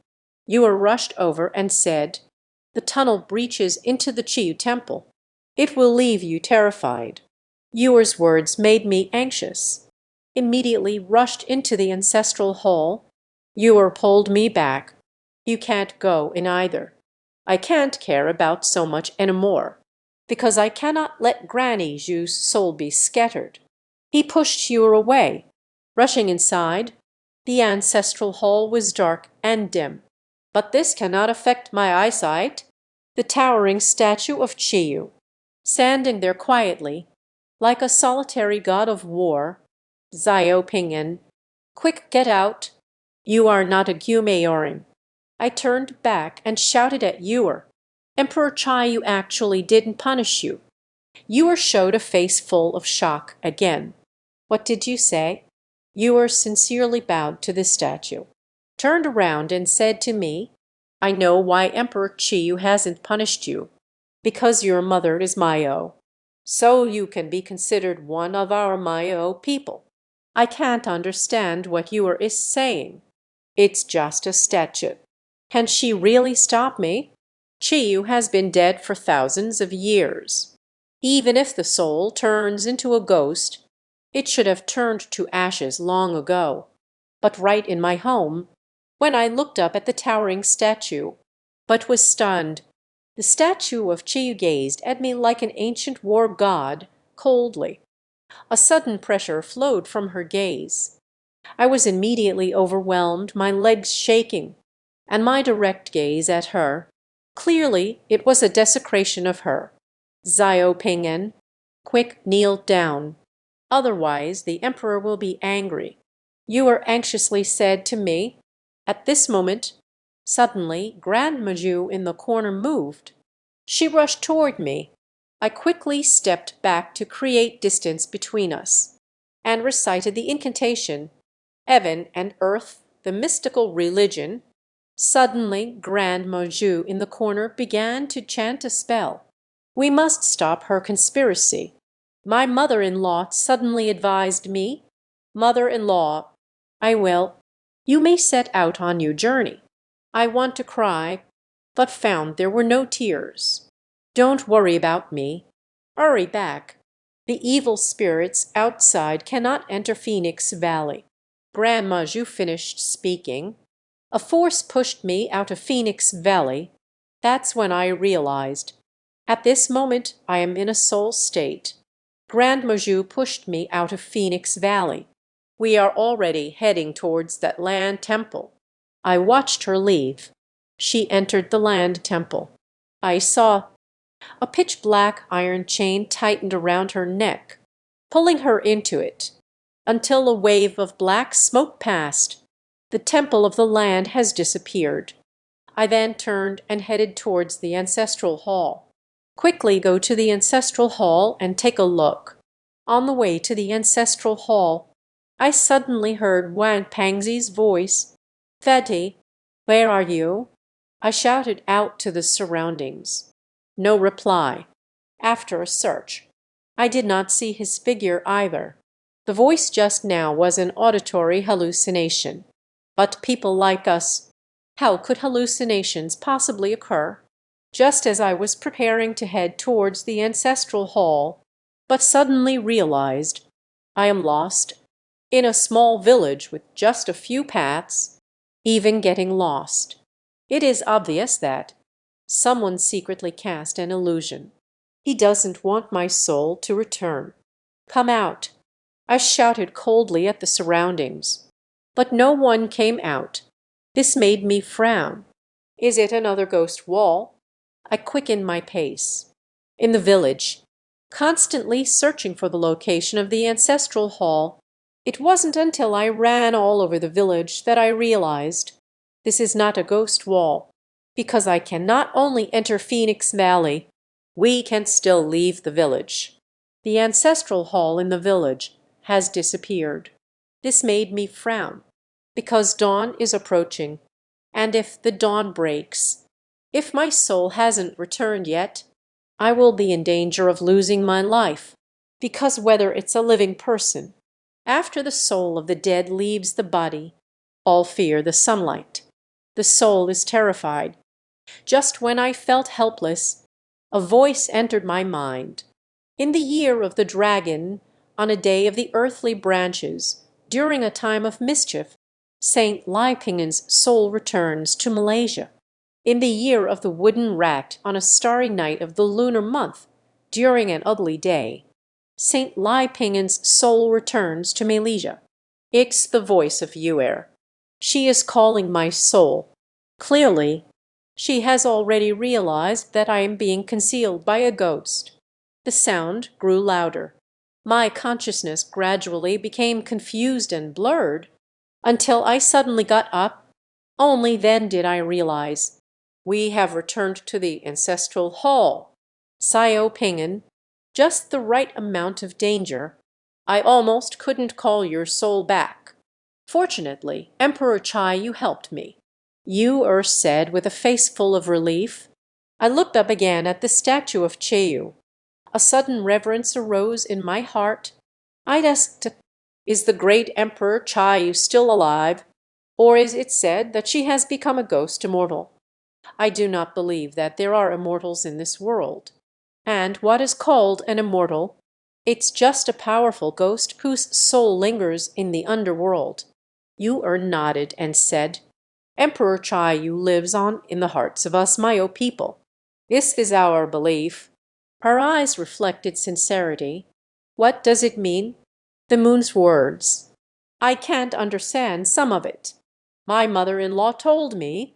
Ewer rushed over and said, "The tunnel breaches into the Qiyu temple. It will leave you terrified." Ewer's words made me anxious. Immediately rushed into the ancestral hall. Ewer pulled me back. "You can't go in either. I can't care about so much anymore, because I cannot let Granny Zhu's soul be scattered." He pushed Ewer away. Rushing inside, the ancestral hall was dark and dim. But this cannot affect my eyesight. The towering statue of Qiyu, standing there quietly, like a solitary god of war. Xiao Ping'an, quick, get out. You are not a Gumeyorin. I turned back and shouted at Ewer. Emperor Qiyu actually didn't punish you. Ewer showed a face full of shock again. What did you say? Ewer sincerely bowed to the statue, turned around and said to me, "I know why Emperor Qiyu hasn't punished you. Because your mother is Miao. So you can be considered one of our Miao people." I can't understand what Ewer is saying. It's just a statue. Can she really stop me? Qiyu has been dead for thousands of years. Even if the soul turns into a ghost, it should have turned to ashes long ago. But right in my home, when I looked up at the towering statue, but was stunned. The statue of Qiyu gazed at me like an ancient war god, coldly. A sudden pressure flowed from her gaze. I was immediately overwhelmed, my legs shaking, and my direct gaze at her. Clearly, it was a desecration of her. "Xiao Ping'an, quick, kneel down. Otherwise, the emperor will be angry," Ewer anxiously said to me. At this moment, suddenly, Grandma Zhu in the corner moved. She rushed toward me. I quickly stepped back to create distance between us, and recited the incantation, "Heaven and earth, the mystical religion." Suddenly, Grandma Zhu in the corner began to chant a spell. We must stop her conspiracy. My mother-in-law suddenly advised me, "Mother-in-law, I will. You may set out on your journey." I want to cry, but found there were no tears. "Don't worry about me. Hurry back. The evil spirits outside cannot enter Phoenix Valley." Grandma Zhu finished speaking. A force pushed me out of Phoenix Valley. That's when I realized. At this moment I am in a soul state. Grand Maju pushed me out of Phoenix Valley. We are already heading towards that land temple. I watched her leave. She entered the land temple. I saw a pitch-black iron chain tightened around her neck, pulling her into it, until a wave of black smoke passed. The temple of the land has disappeared. I then turned and headed towards the ancestral hall. Quickly go to the ancestral hall and take a look. On the way to the ancestral hall, I suddenly heard Wang Pangzi's voice. "Feti, where are you?" I shouted out to the surroundings. No reply. After a search, I did not see his figure either. The voice just now was an auditory hallucination. But people like us, how could hallucinations possibly occur? Just as I was preparing to head towards the ancestral hall, but suddenly realized I am lost in a small village with just a few paths, even getting lost. It is obvious that someone secretly cast an illusion. He doesn't want my soul to return. Come out. I shouted coldly at the surroundings. But no one came out. This made me frown. Is it another ghost wall? I quickened my pace. In the village, constantly searching for the location of the ancestral hall, it wasn't until I ran all over the village that I realized this is not a ghost wall, because I can not only enter Phoenix Valley, we can still leave the village. The ancestral hall in the village has disappeared. This made me frown, because dawn is approaching, and if the dawn breaks, if my soul hasn't returned yet, I will be in danger of losing my life, because whether it's a living person, after the soul of the dead leaves the body, all fear the sunlight. The soul is terrified. Just when I felt helpless, a voice entered my mind. In the year of the dragon, on a day of the earthly branches, during a time of mischief, Saint Lai Pingen's soul returns to Malaysia. In the year of the wooden rat, on a starry night of the lunar month, during an ugly day, Saint Lai Pingen's soul returns to Malaysia. It's the voice of Yuer. She is calling my soul. Clearly, she has already realized that I am being concealed by a ghost. The sound grew louder. My consciousness gradually became confused and blurred, until I suddenly got up. Only then did I realize we have returned to the ancestral hall. Xiao Pingen, just the right amount of danger. I almost couldn't call your soul back. Fortunately, Emperor Chai, you helped me. You said with a face full of relief. I looked up again at the statue of Cheyu. A sudden reverence arose in my heart. I asked, is the great Emperor Chai still alive? Or is it said that she has become a ghost immortal? I do not believe that there are immortals in this world. And what is called an immortal? It's just a powerful ghost whose soul lingers in the underworld. Yu nodded and said, Emperor Chai Yu lives on in the hearts of us Miao people. This is our belief. Her eyes reflected sincerity. What does it mean? The moon's words. I can't understand some of it. My mother-in-law told me.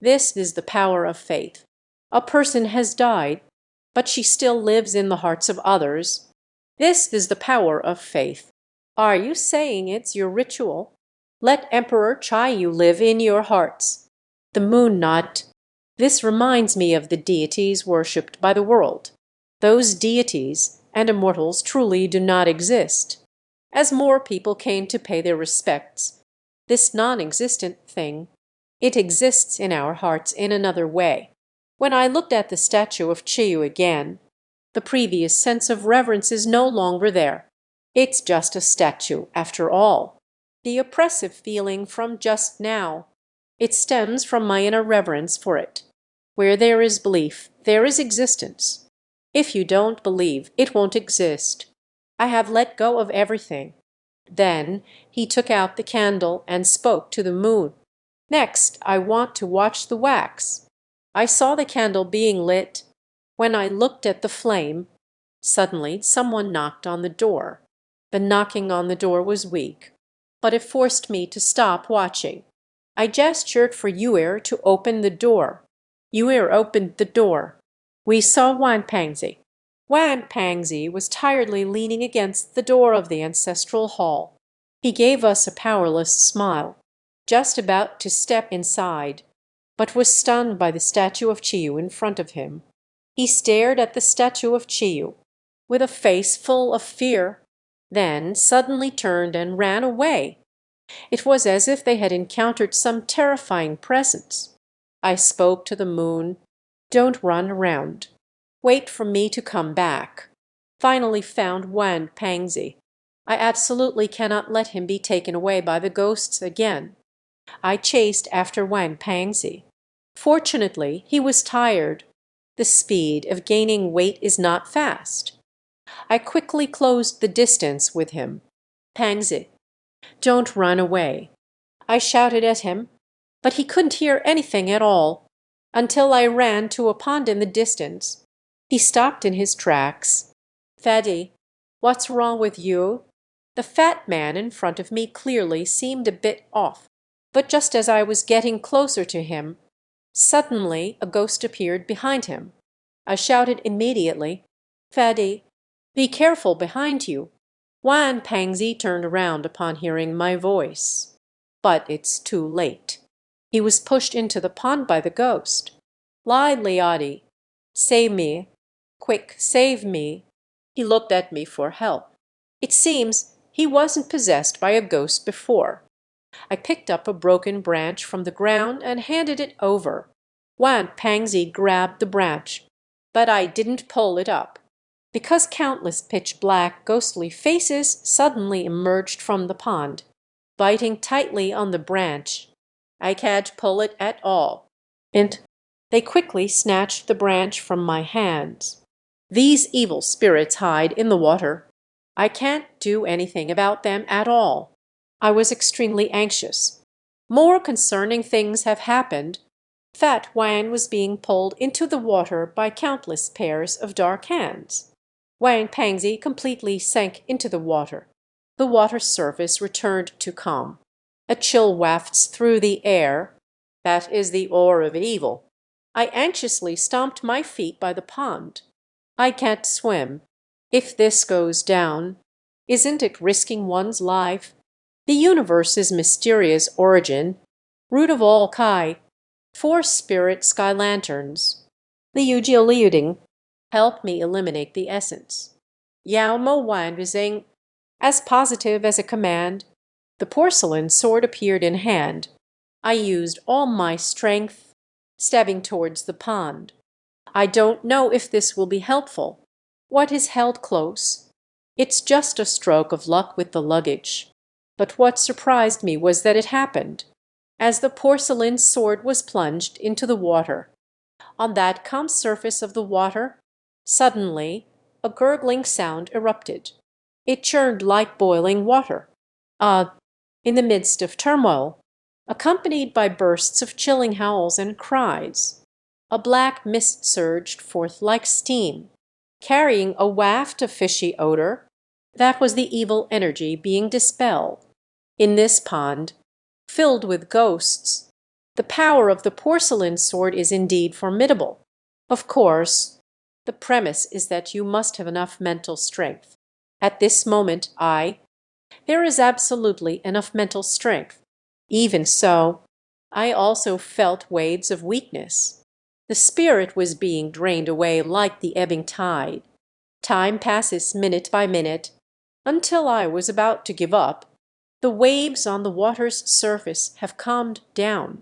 This is the power of faith. A person has died, but she still lives in the hearts of others. This is the power of faith. Are you saying it's your ritual? Let Emperor Chai Yu live in your hearts. The moon nodded. This reminds me of the deities worshipped by the world. Those deities and immortals truly do not exist. As more people came to pay their respects, this non-existent thing, it exists in our hearts in another way. When I looked at the statue of Cheyu again, the previous sense of reverence is no longer there. It's just a statue, after all. The oppressive feeling from just now, it stems from my inner reverence for it. Where there is belief, there is existence. If you don't believe, it won't exist. I have let go of everything. Then he took out the candle and spoke to the moon. Next, I want to watch the wax. I saw the candle being lit. When I looked at the flame, suddenly someone knocked on the door. The knocking on the door was weak, but it forced me to stop watching. I gestured for Yuer to open the door. Yuer opened the door. We saw Wanpangzi. Wanpangzi was tiredly leaning against the door of the ancestral hall. He gave us a powerless smile, just about to step inside, but was stunned by the statue of Chiyu in front of him. He stared at the statue of Chiyu with a face full of fear, then suddenly turned and ran away. It was as if they had encountered some terrifying presence. I spoke to the moon. Don't run around. Wait for me to come back. Finally found Wanpangzi. I absolutely cannot let him be taken away by the ghosts again. I chased after Wanpangzi. Fortunately, he was tired. The speed of gaining weight is not fast. I quickly closed the distance with him. Pangzi, don't run away. I shouted at him, but he couldn't hear anything at all, until I ran to a pond in the distance. He stopped in his tracks. Fadi, what's wrong with you? The fat man in front of me clearly seemed a bit off, but just as I was getting closer to him, suddenly a ghost appeared behind him. I shouted immediately, Fadi, be careful behind you. Wanpangzi turned around upon hearing my voice. But it's too late. He was pushed into the pond by the ghost. Lai Liadi, save me. Quick, save me. He looked at me for help. It seems he wasn't possessed by a ghost before. I picked up a broken branch from the ground and handed it over. Wanpangzi grabbed the branch, but I didn't pull it up, because countless pitch-black ghostly faces suddenly emerged from the pond, biting tightly on the branch. I can't pull it at all. And they quickly snatched the branch from my hands. These evil spirits hide in the water. I can't do anything about them at all. I was extremely anxious. More concerning things have happened. Fat Wang was being pulled into the water by countless pairs of dark hands. Wanpangzi completely sank into the water. The water surface returned to calm. A chill wafts through the air. That is the aura of evil. I anxiously stomped my feet by the pond. I can't swim. If this goes down, isn't it risking one's life? The universe's mysterious origin, root of all Kai, 4 spirit sky lanterns. The Yujia Liuding helped me eliminate the essence. Yao Mo Wan Rizing, as positive as a command. The porcelain sword appeared in hand. I used all my strength, stabbing towards the pond. I don't know if this will be helpful. What is held close? It's just a stroke of luck with the luggage. But what surprised me was that it happened as the porcelain sword was plunged into the water. On that calm surface of the water, suddenly a gurgling sound erupted. It churned like boiling water. In the midst of turmoil, accompanied by bursts of chilling howls and cries, a black mist surged forth like steam, carrying a waft of fishy odor. That was the evil energy being dispelled. In this pond, filled with ghosts, the power of the porcelain sword is indeed formidable. Of course, the premise is that you must have enough mental strength. At this moment, there is absolutely enough mental strength. Even so, I also felt waves of weakness. The spirit was being drained away like the ebbing tide. Time passes minute by minute, until I was about to give up. The waves on the water's surface have calmed down.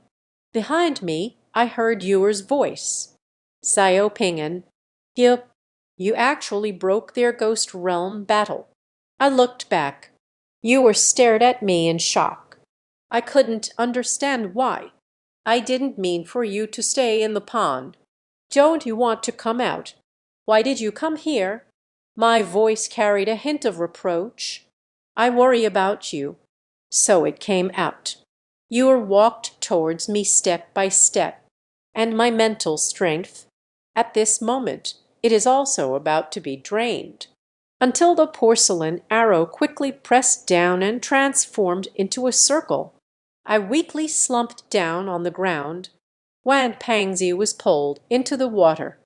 Behind me, I heard Yuer's voice. Xiao Ping'an, you actually broke their ghost realm battle. I looked back. Yuer stared at me in shock. I couldn't understand why. I didn't mean for you to stay in the pond. Don't you want to come out? Why did you come here? My voice carried a hint of reproach. I worry about you. So it came out. Yu walked towards me step by step, and my mental strength, at this moment, it is also about to be drained, until the porcelain arrow quickly pressed down and transformed into a circle. I weakly slumped down on the ground. Wan Pangzi was pulled into the water.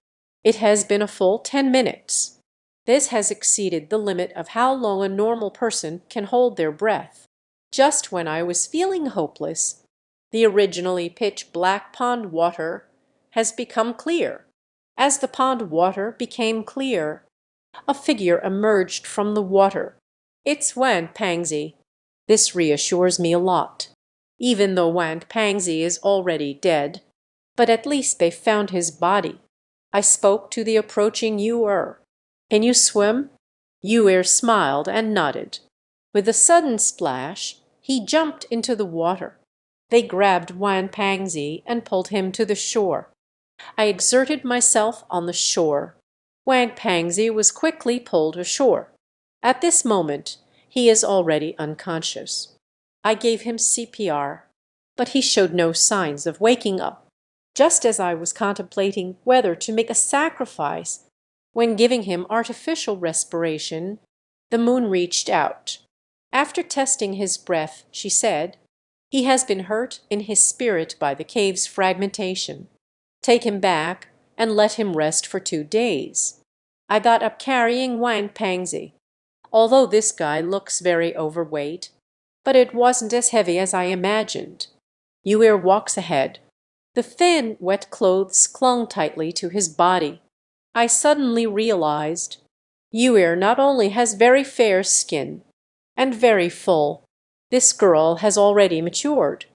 It has been a full 10 minutes. This has exceeded the limit of how long a normal person can hold their breath. Just when I was feeling hopeless, the originally pitch-black pond water has become clear. As the pond water became clear, a figure emerged from the water. It's Wan Pangzi. This reassures me a lot, even though Wan Pangzi is already dead. But at least they found his body. I spoke to the approaching Yu. Can you swim? Yu smiled and nodded. With a sudden splash, he jumped into the water. They grabbed Wan Pangzi and pulled him to the shore. I exerted myself on the shore. Wan Pangzi was quickly pulled ashore. At this moment, he is already unconscious. I gave him CPR, but he showed no signs of waking up. Just as I was contemplating whether to make a sacrifice when giving him artificial respiration, the moon reached out. After testing his breath, she said, "He has been hurt in his spirit by the cave's fragmentation. Take him back and let him rest for 2 days." I got up carrying Wan Pangzi. Although this guy looks very overweight, but it wasn't as heavy as I imagined. Yu walks ahead. The thin, wet clothes clung tightly to his body. I suddenly realized Yu not only has very fair skin and very full. This girl has already matured.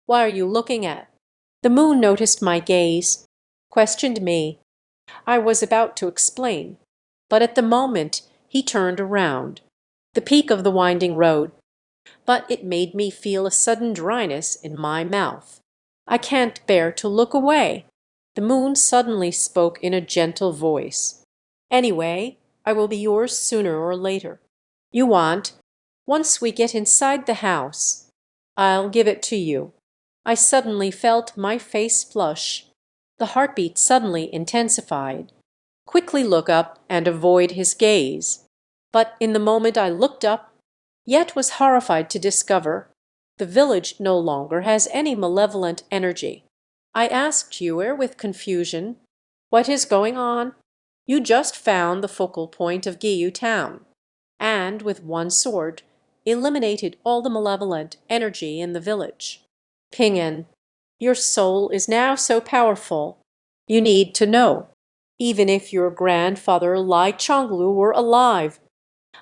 What are you looking at? The moon noticed my gaze, questioned me. I was about to explain, but at the moment he turned around. The peak of the winding road. But it made me feel a sudden dryness in my mouth. I can't bear to look away. The moon suddenly spoke in a gentle voice. Anyway, I will be yours sooner or later. You want, once we get inside the house, I'll give it to you. I suddenly felt my face flush. The heartbeat suddenly intensified. Quickly look up and avoid his gaze. But in the moment I looked up, yet was horrified to discover the village no longer has any malevolent energy. I asked Yu with confusion, "What is going on?" "You just found the focal point of Giyu town, and with one sword eliminated all the malevolent energy in the village. Ping'an, your soul is now so powerful. You need to know. Even if your grandfather Lai Chonglu were alive,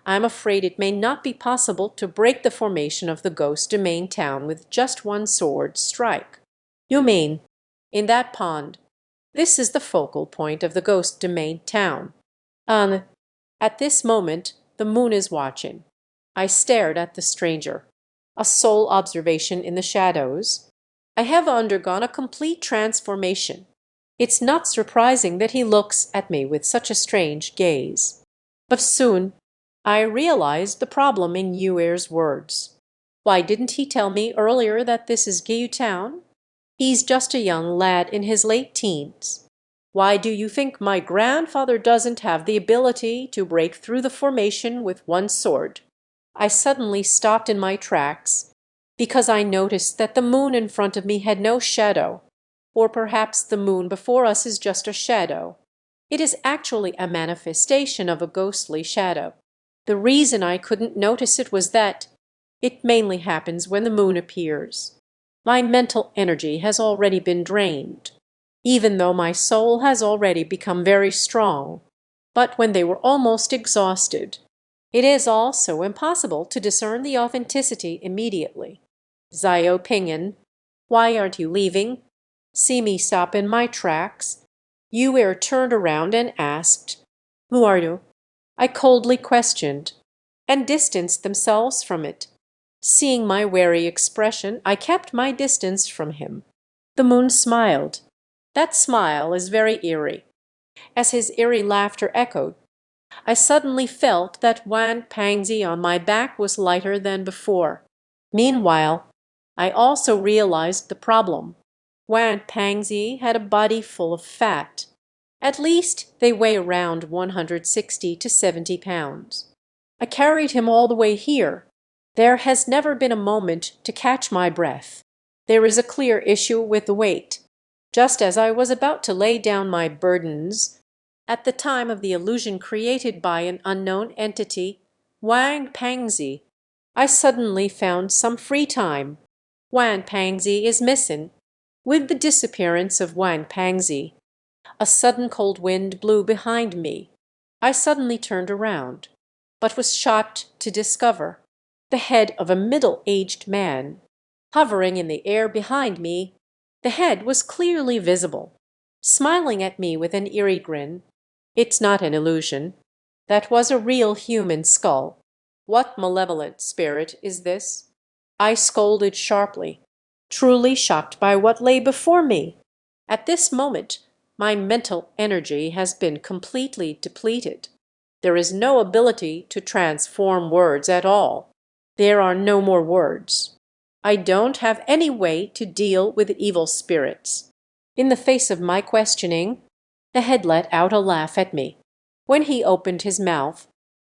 I'm afraid it may not be possible to break the formation of the ghost domain town with just one sword strike." "You mean, in that pond, this is the focal point of the ghost domain town. And at this moment, the moon is watching." I stared at the stranger. A sole observation in the shadows. I have undergone a complete transformation. It's not surprising that he looks at me with such a strange gaze. But soon I realized the problem in Yu's words. Why didn't he tell me earlier that this is Giyu town? He's just a young lad in his late teens. Why do you think my grandfather doesn't have the ability to break through the formation with one sword? I suddenly stopped in my tracks because I noticed that the moon in front of me had no shadow. Or perhaps the moon before us is just a shadow. It is actually a manifestation of a ghostly shadow. The reason I couldn't notice it was that it mainly happens when the moon appears. My mental energy has already been drained, even though my soul has already become very strong. But when they were almost exhausted, it is also impossible to discern the authenticity immediately. "Zio Ping'an, why aren't you leaving?" See me stop in my tracks. Yu turned around and asked, "Who are you?" I coldly questioned, and distanced themselves from it. Seeing my wary expression, I kept my distance from him. The moon smiled. That smile is very eerie. As his eerie laughter echoed, I suddenly felt that Wan Pangzi on my back was lighter than before. Meanwhile, I also realized the problem. Wan Pangzi had a body full of fat. At least they weigh around 160 to 70 pounds. I carried him all the way here. There has never been a moment to catch my breath. There is a clear issue with the weight. Just as I was about to lay down my burdens, at the time of the illusion created by an unknown entity, Wang Pangzi, I suddenly found some free time. Wan Pangzi is missing. With the disappearance of Wang Pangzi, a sudden cold wind blew behind me. I suddenly turned around, but was shocked to discover the head of a middle-aged man. Hovering in the air behind me, the head was clearly visible, smiling at me with an eerie grin. It's not an illusion. That was a real human skull. What malevolent spirit is this? I scolded sharply, truly shocked by what lay before me. At this moment, my mental energy has been completely depleted. There is no ability to transform words at all. There are no more words. I don't have any way to deal with evil spirits. In the face of my questioning, the head let out a laugh at me. When he opened his mouth,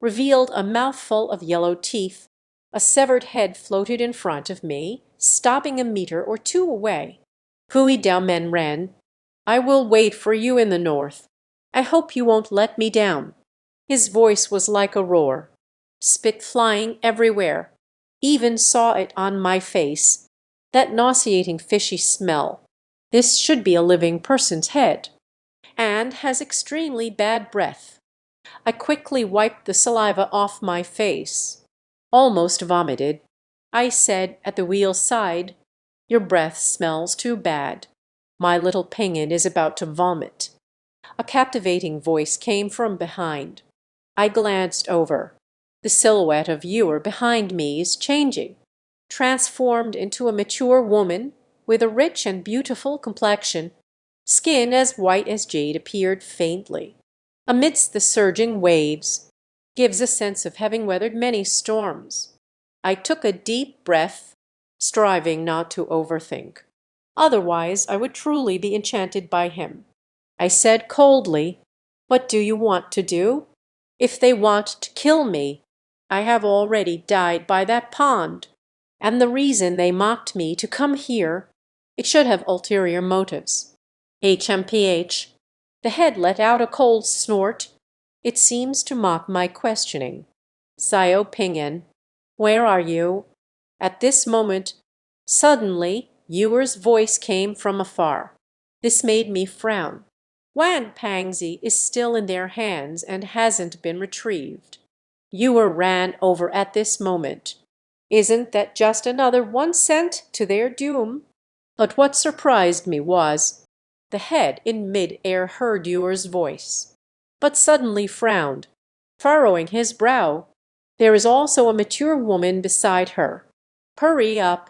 revealed a mouthful of yellow teeth, a severed head floated in front of me, stopping a meter or two away. Hui Dao Men ran. I will wait for you in the north. I hope you won't let me down. His voice was like a roar. Spit flying everywhere. Even saw it on my face. That nauseating fishy smell. This should be a living person's head. And has extremely bad breath. I quickly wiped the saliva off my face. Almost vomited. I said at the wheel's side, "Your breath smells too bad. My little Pingin is about to vomit." A captivating voice came from behind. I glanced over. The silhouette of viewer behind me is changing. Transformed into a mature woman with a rich and beautiful complexion. Skin as white as jade appeared faintly. Amidst the surging waves. Gives a sense of having weathered many storms. I took a deep breath, striving not to overthink. Otherwise, I would truly be enchanted by him. I said coldly, "What do you want to do?" "If they want to kill me, I have already died by that pond. And the reason they mocked me to come here, it should have ulterior motives." HMPH. The head let out a cold snort. It seems to mock my questioning. Xiao Pingyan. Where are you? At this moment, suddenly, Yuer's voice came from afar. This made me frown. Wan Pangzi is still in their hands and hasn't been retrieved. Yuer ran over at this moment. Isn't that just another one sent to their doom? But what surprised me was, the head in mid-air heard Yuer's voice, but suddenly frowned, furrowing his brow. There is also a mature woman beside her. "Hurry up."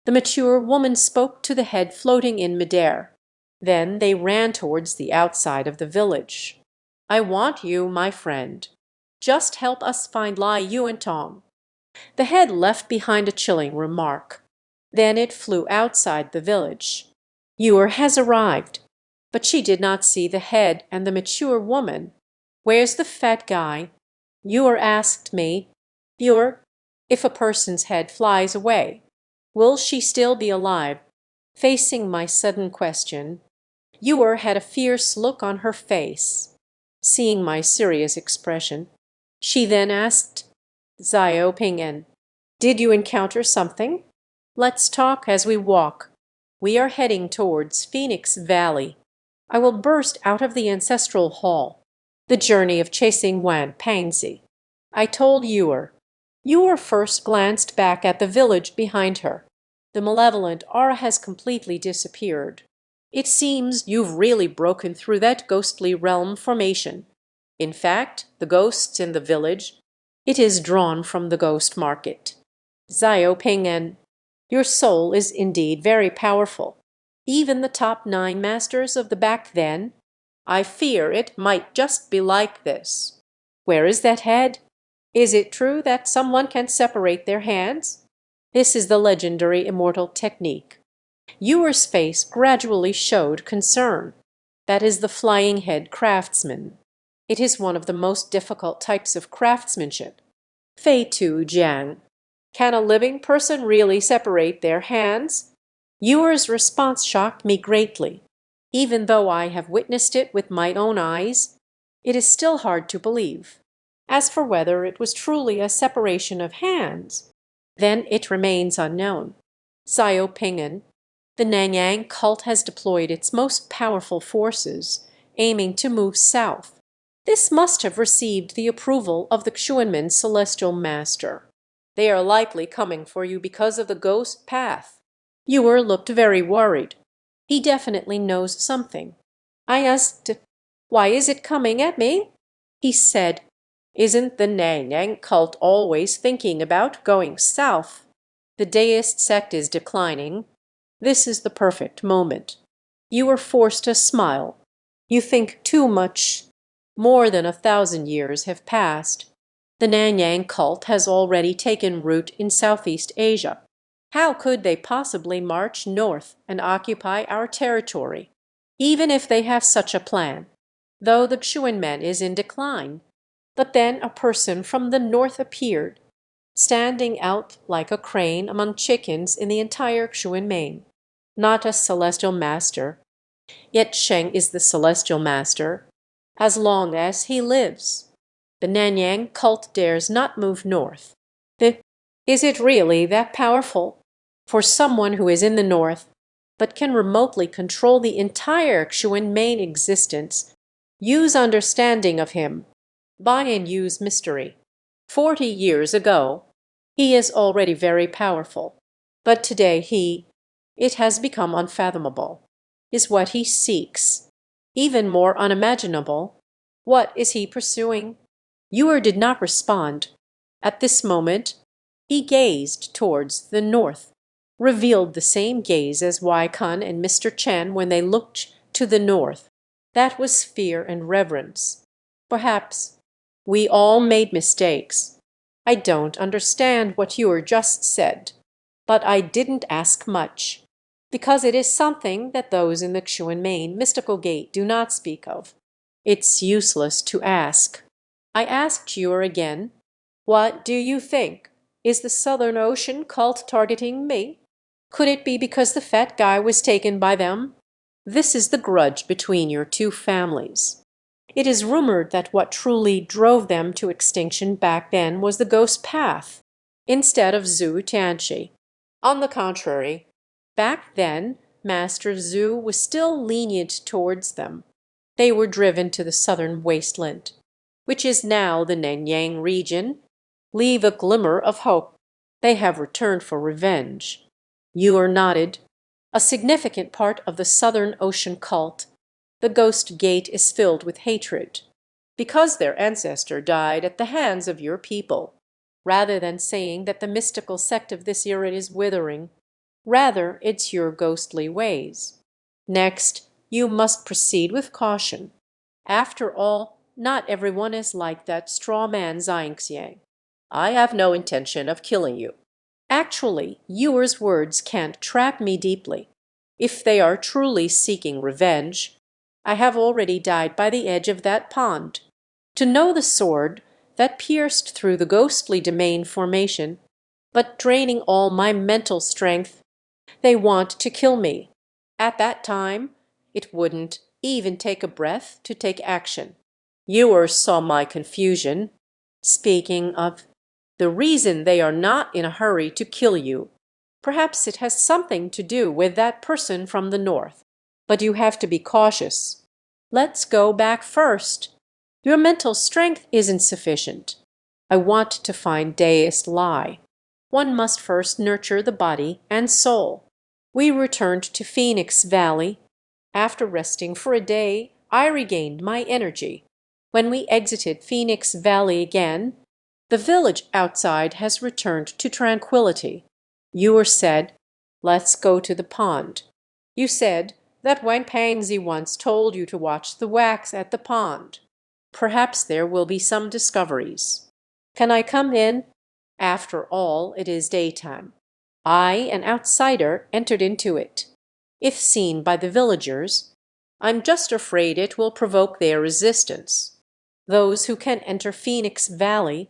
The mature woman spoke to the head floating in midair. Then they ran towards the outside of the village. "I want you, my friend. Just help us find Lai Yuantong." The head left behind a chilling remark. Then it flew outside the village. "Yuer has arrived." But she did not see the head and the mature woman. "Where's the fat guy?" Yuer asked me. "Yuer, if a person's head flies away, will she still be alive?" Facing my sudden question, Yuer had a fierce look on her face. Seeing my serious expression, she then asked, "Xiao Pingyan, did you encounter something? Let's talk as we walk. We are heading towards Phoenix Valley. I will burst out of the ancestral hall. The journey of chasing Wan Pangzi." I told Yuer. Yuer first glanced back at the village behind her. The malevolent aura has completely disappeared. "It seems you've really broken through that ghostly realm formation. In fact, the ghosts in the village, it is drawn from the ghost market. Xiao Pingyan, your soul is indeed very powerful. Even the top 9 masters of the back then, I fear it might just be like this. Where is that head? Is it true that someone can separate their hands?" This is the legendary immortal technique. Yuer's face gradually showed concern. That is the flying head craftsman. It is one of the most difficult types of craftsmanship. Fei Tu Jiang. Can a living person really separate their hands? Yuer's response shocked me greatly. Even though I have witnessed it with my own eyes, it is still hard to believe. As for whether it was truly a separation of hands, then it remains unknown. Xiao Pingan, the Nanyang cult has deployed its most powerful forces, aiming to move south. This must have received the approval of the Xuanmen celestial master. They are likely coming for you because of the ghost path. Yuer looked very worried. He definitely knows something. I asked, "Why is it coming at me?" He said, "Isn't the Nanyang cult always thinking about going south? The deist sect is declining. This is the perfect moment." You were forced to smile. "You think too much. More than 1,000 years have passed. The Nanyang cult has already taken root in Southeast Asia. How could they possibly march north and occupy our territory, even if they have such a plan, though the Xuanmen is in decline?" But then a person from the north appeared, standing out like a crane among chickens in the entire Xuanmen. Not a celestial master, yet Sheng is the celestial master, as long as he lives. The Nanyang cult dares not move north. Is it really that powerful? For someone who is in the north, but can remotely control the entire Xuanmen existence, use understanding of him. Buy and use mystery. 40 years ago, he is already very powerful. But today it has become unfathomable. Is what he seeks. Even more unimaginable. What is he pursuing? Yuer did not respond. At this moment, he gazed towards the north, revealed the same gaze as Wai Kun and Mr. Chen when they looked to the north. That was fear and reverence. Perhaps we all made mistakes. I don't understand what Yuer just said, but I didn't ask much, because it is something that those in the Xuanmen mystical gate do not speak of. It's useless to ask. I asked Yuer again, "What do you think? Is the Southern Ocean cult targeting me? Could it be because the fat guy was taken by them? This is the grudge between your two families." It is rumored that what truly drove them to extinction back then was the ghost path, instead of Zhu Tianxi. On the contrary, back then Master Zhu was still lenient towards them. They were driven to the southern wasteland, which is now the Nanyang region. Leave a glimmer of hope. They have returned for revenge. Yuer nodded. A significant part of the Southern Ocean cult, the Ghost Gate, is filled with hatred, because their ancestor died at the hands of your people. Rather than saying that the mystical sect of this era is withering, rather it's your ghostly ways. Next, you must proceed with caution. After all, not everyone is like that straw man Xiangxi. I have no intention of killing you. Actually, Yuer's words can't trap me deeply. If they are truly seeking revenge, I have already died by the edge of that pond. To know the sword that pierced through the ghostly domain formation, but draining all my mental strength, they want to kill me. At that time, it wouldn't even take a breath to take action. Yuer saw my confusion. Speaking of, the reason they are not in a hurry to kill you, perhaps it has something to do with that person from the north. But you have to be cautious. Let's go back first. Your mental strength isn't sufficient. I want to find deist lie. One must first nurture the body and soul. We returned to Phoenix Valley. After resting for a day, I regained my energy. When we exited Phoenix Valley again, the village outside has returned to tranquility. Yuer said, "Let's go to the pond." You said that Wang Pangzi once told you to watch the wax at the pond. Perhaps there will be some discoveries. Can I come in? After all, it is daytime. I, an outsider, entered into it. If seen by the villagers, I'm just afraid it will provoke their resistance. Those who can enter Phoenix Valley,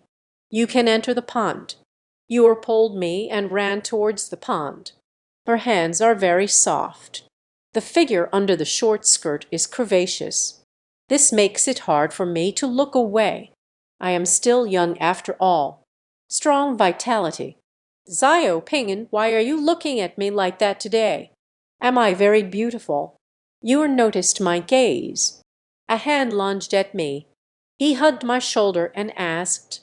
you can enter the pond. Yor pulled me and ran towards the pond. Her hands are very soft. The figure under the short skirt is curvaceous. This makes it hard for me to look away. I am still young after all. Strong vitality. Xiao Ping'an, why are you looking at me like that today? Am I very beautiful? You noticed my gaze. A hand lunged at me. He hugged my shoulder and asked.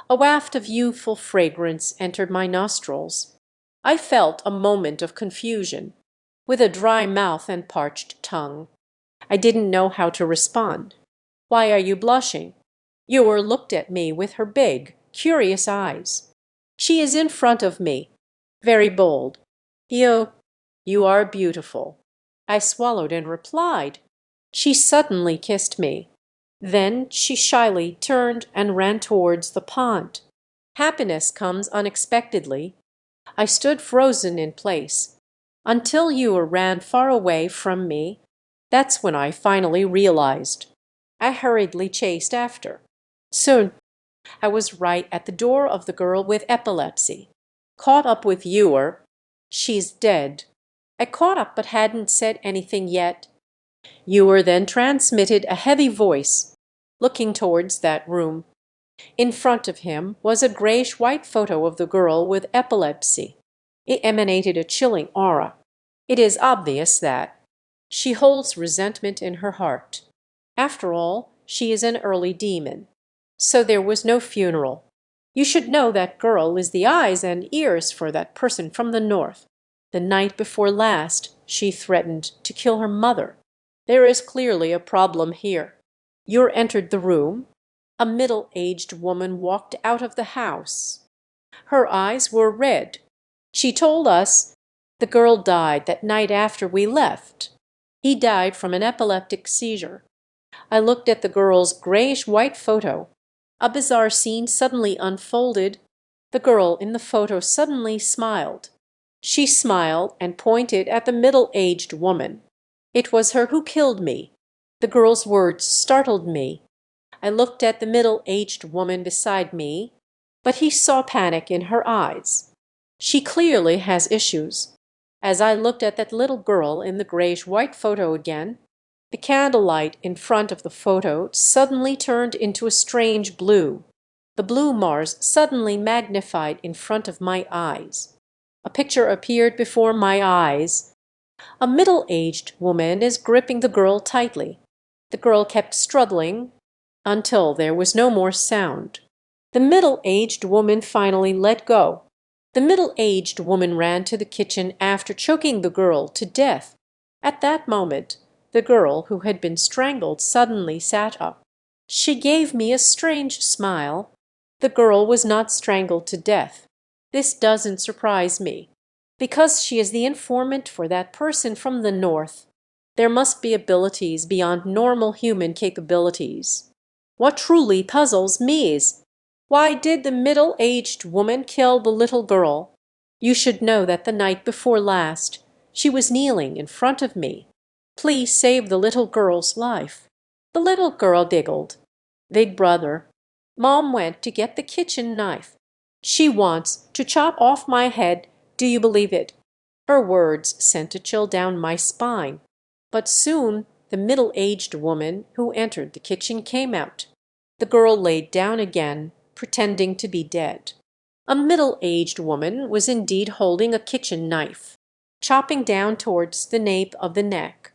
A waft of youthful fragrance entered my nostrils. I felt a moment of confusion, with a dry mouth and parched tongue. I didn't know how to respond. Why are you blushing? Yor looked at me with her big, curious eyes. She is in front of me, very bold. You are beautiful. I swallowed and replied. She suddenly kissed me. Then she shyly turned and ran towards the pond. Happiness comes unexpectedly. I stood frozen in place until you ran far away from me. That's when I finally realized. I hurriedly chased after. Soon I was right at the door of the girl with epilepsy. Caught up with Ewer. She's dead. I caught up but hadn't said anything yet. Ewer then transmitted a heavy voice, looking towards that room. In front of him was a grayish-white photo of the girl with epilepsy. It emanated a chilling aura. It is obvious that she holds resentment in her heart. After all, she is an early demon. So there was no funeral. You should know that girl is the eyes and ears for that person from the north. The night before last, she threatened to kill her mother. There is clearly a problem here. You entered the room. A middle-aged woman walked out of the house. Her eyes were red. She told us the girl died that night after we left. He died from an epileptic seizure. I looked at the girl's grayish-white photo. A bizarre scene suddenly unfolded. The girl in the photo suddenly smiled. She smiled and pointed at the middle-aged woman. It was her who killed me. The girl's words startled me. I looked at the middle-aged woman beside me, but he saw panic in her eyes. She clearly has issues. As I looked at that little girl in the grayish-white photo again, the candlelight in front of the photo suddenly turned into a strange blue. The blue Mars suddenly magnified in front of my eyes. A picture appeared before my eyes. A middle-aged woman is gripping the girl tightly. The girl kept struggling until there was no more sound. The middle-aged woman finally let go. The middle-aged woman ran to the kitchen after choking the girl to death. At that moment, the girl who had been strangled suddenly sat up. She gave me a strange smile. The girl was not strangled to death. This doesn't surprise me, because she is the informant for that person from the north. There must be abilities beyond normal human capabilities. What truly puzzles me is, why did the middle-aged woman kill the little girl? You should know that the night before last, she was kneeling in front of me. Please save the little girl's life. The little girl giggled. Big brother. Mom went to get the kitchen knife. She wants to chop off my head. Do you believe it? Her words sent a chill down my spine. But soon the middle-aged woman who entered the kitchen came out. The girl laid down again, pretending to be dead. A middle-aged woman was indeed holding a kitchen knife, chopping down towards the nape of the neck.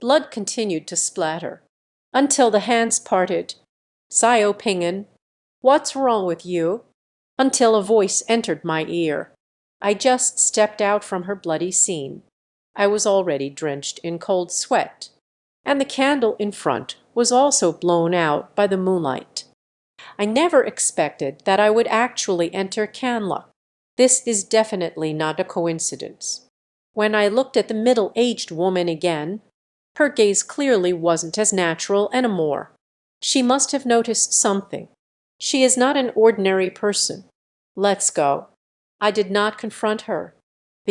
Blood continued to splatter until the hands parted. Xiao Ping'an, what's wrong with you? Until a voice entered my ear. I just stepped out from her bloody scene. I was already drenched in cold sweat, and the candle in front was also blown out by the moonlight. I never expected that I would actually enter Canla. This is definitely not a coincidence. When I looked at the middle-aged woman again, her gaze clearly wasn't as natural anymore. She must have noticed something. She is not an ordinary person. Let's go. I did not confront her.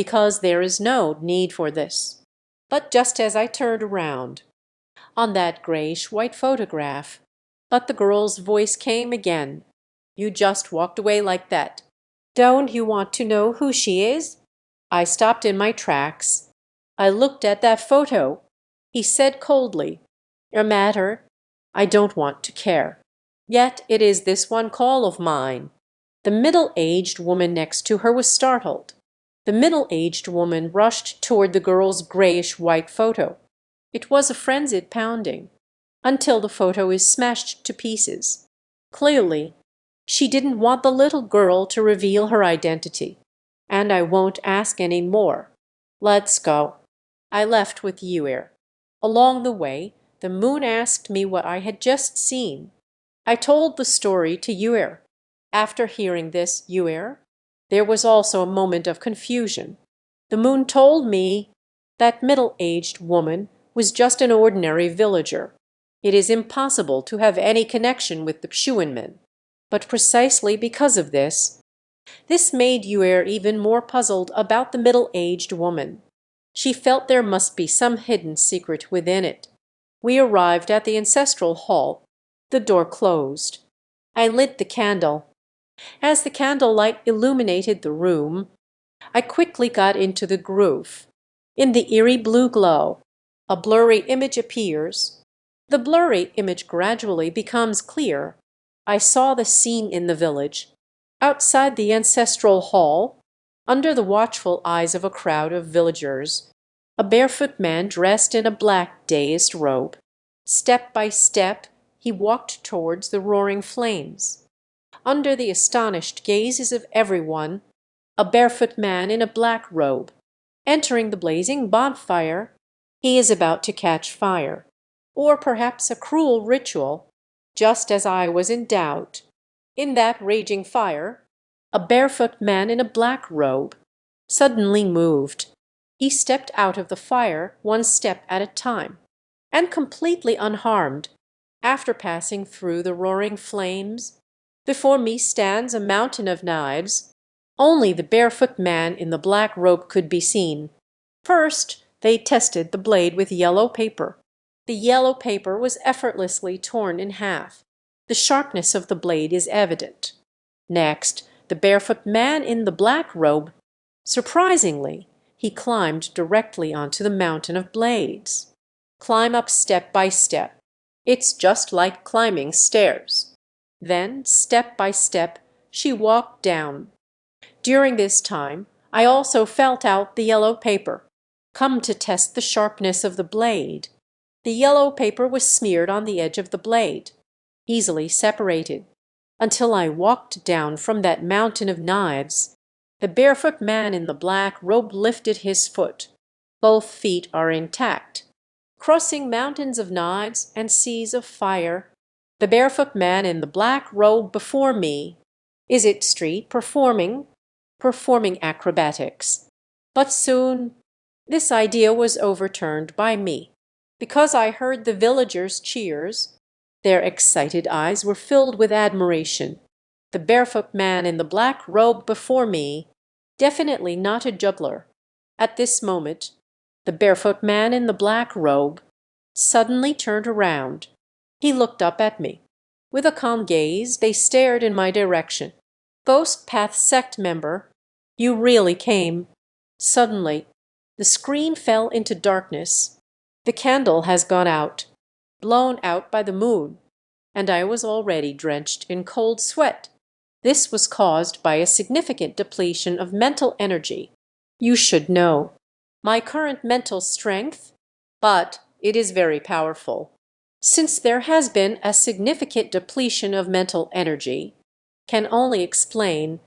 because there is no need for this. But just as I turned around, on that grayish-white photograph, but the girl's voice came again. "You just walked away like that. Don't you want to know who she is?" I stopped in my tracks. "I looked at that photo," he said coldly. "A matter I don't want to care. Yet it is this one call of mine." The middle-aged woman next to her was startled. The middle-aged woman rushed toward the girl's grayish-white photo. It was a frenzied pounding, until the photo is smashed to pieces. Clearly, she didn't want the little girl to reveal her identity. And I won't ask any more. Let's go. I left with Yuir. Along the way, the moon asked me what I had just seen. I told the story to Yuir. After hearing this, Yuir, there was also a moment of confusion. The moon told me that middle-aged woman was just an ordinary villager. It is impossible to have any connection with the Xuanmen. But precisely because of this made Yuer even more puzzled about the middle-aged woman. She felt there must be some hidden secret within it. We arrived at the ancestral hall. The door closed. I lit the candle. As the candlelight illuminated the room, I quickly got into the groove. In the eerie blue glow, a blurry image appears. The blurry image gradually becomes clear. I saw the scene in the village. Outside the ancestral hall, under the watchful eyes of a crowd of villagers, a barefoot man dressed in a black dazed robe. Step by step, he walked towards the roaring flames. Under the astonished gazes of everyone, a barefoot man in a black robe, entering the blazing bonfire, he is about to catch fire, or perhaps a cruel ritual, just as I was in doubt. In that raging fire, a barefoot man in a black robe suddenly moved. He stepped out of the fire one step at a time, and completely unharmed. After passing through the roaring flames, before me stands a mountain of knives. Only the barefoot man in the black robe could be seen. First, they tested the blade with yellow paper. The yellow paper was effortlessly torn in half. The sharpness of the blade is evident. Next, the barefoot man in the black robe, surprisingly, he climbed directly onto the mountain of blades. Climb up step by step. It's just like climbing stairs. Then, step by step, she walked down. During this time, I also felt out the yellow paper, come to test the sharpness of the blade. The yellow paper was smeared on the edge of the blade, easily separated, until I walked down from that mountain of knives. The barefoot man in the black robe lifted his foot. Both feet are intact. Crossing mountains of knives and seas of fire, the barefoot man in the black robe before me is it street performing acrobatics. But soon this idea was overturned by me, because I heard the villagers' cheers. Their excited eyes were filled with admiration. The barefoot man in the black robe before me, definitely not a juggler. At this moment, the barefoot man in the black robe suddenly turned around. He looked up at me. With a calm gaze, they stared in my direction. "Ghost Path sect member, you really came." Suddenly, the screen fell into darkness. The candle has gone out, blown out by the moon, and I was already drenched in cold sweat. This was caused by a significant depletion of mental energy. You should know my current mental strength, but it is very powerful. Since there has been a significant depletion of mental energy, can only explain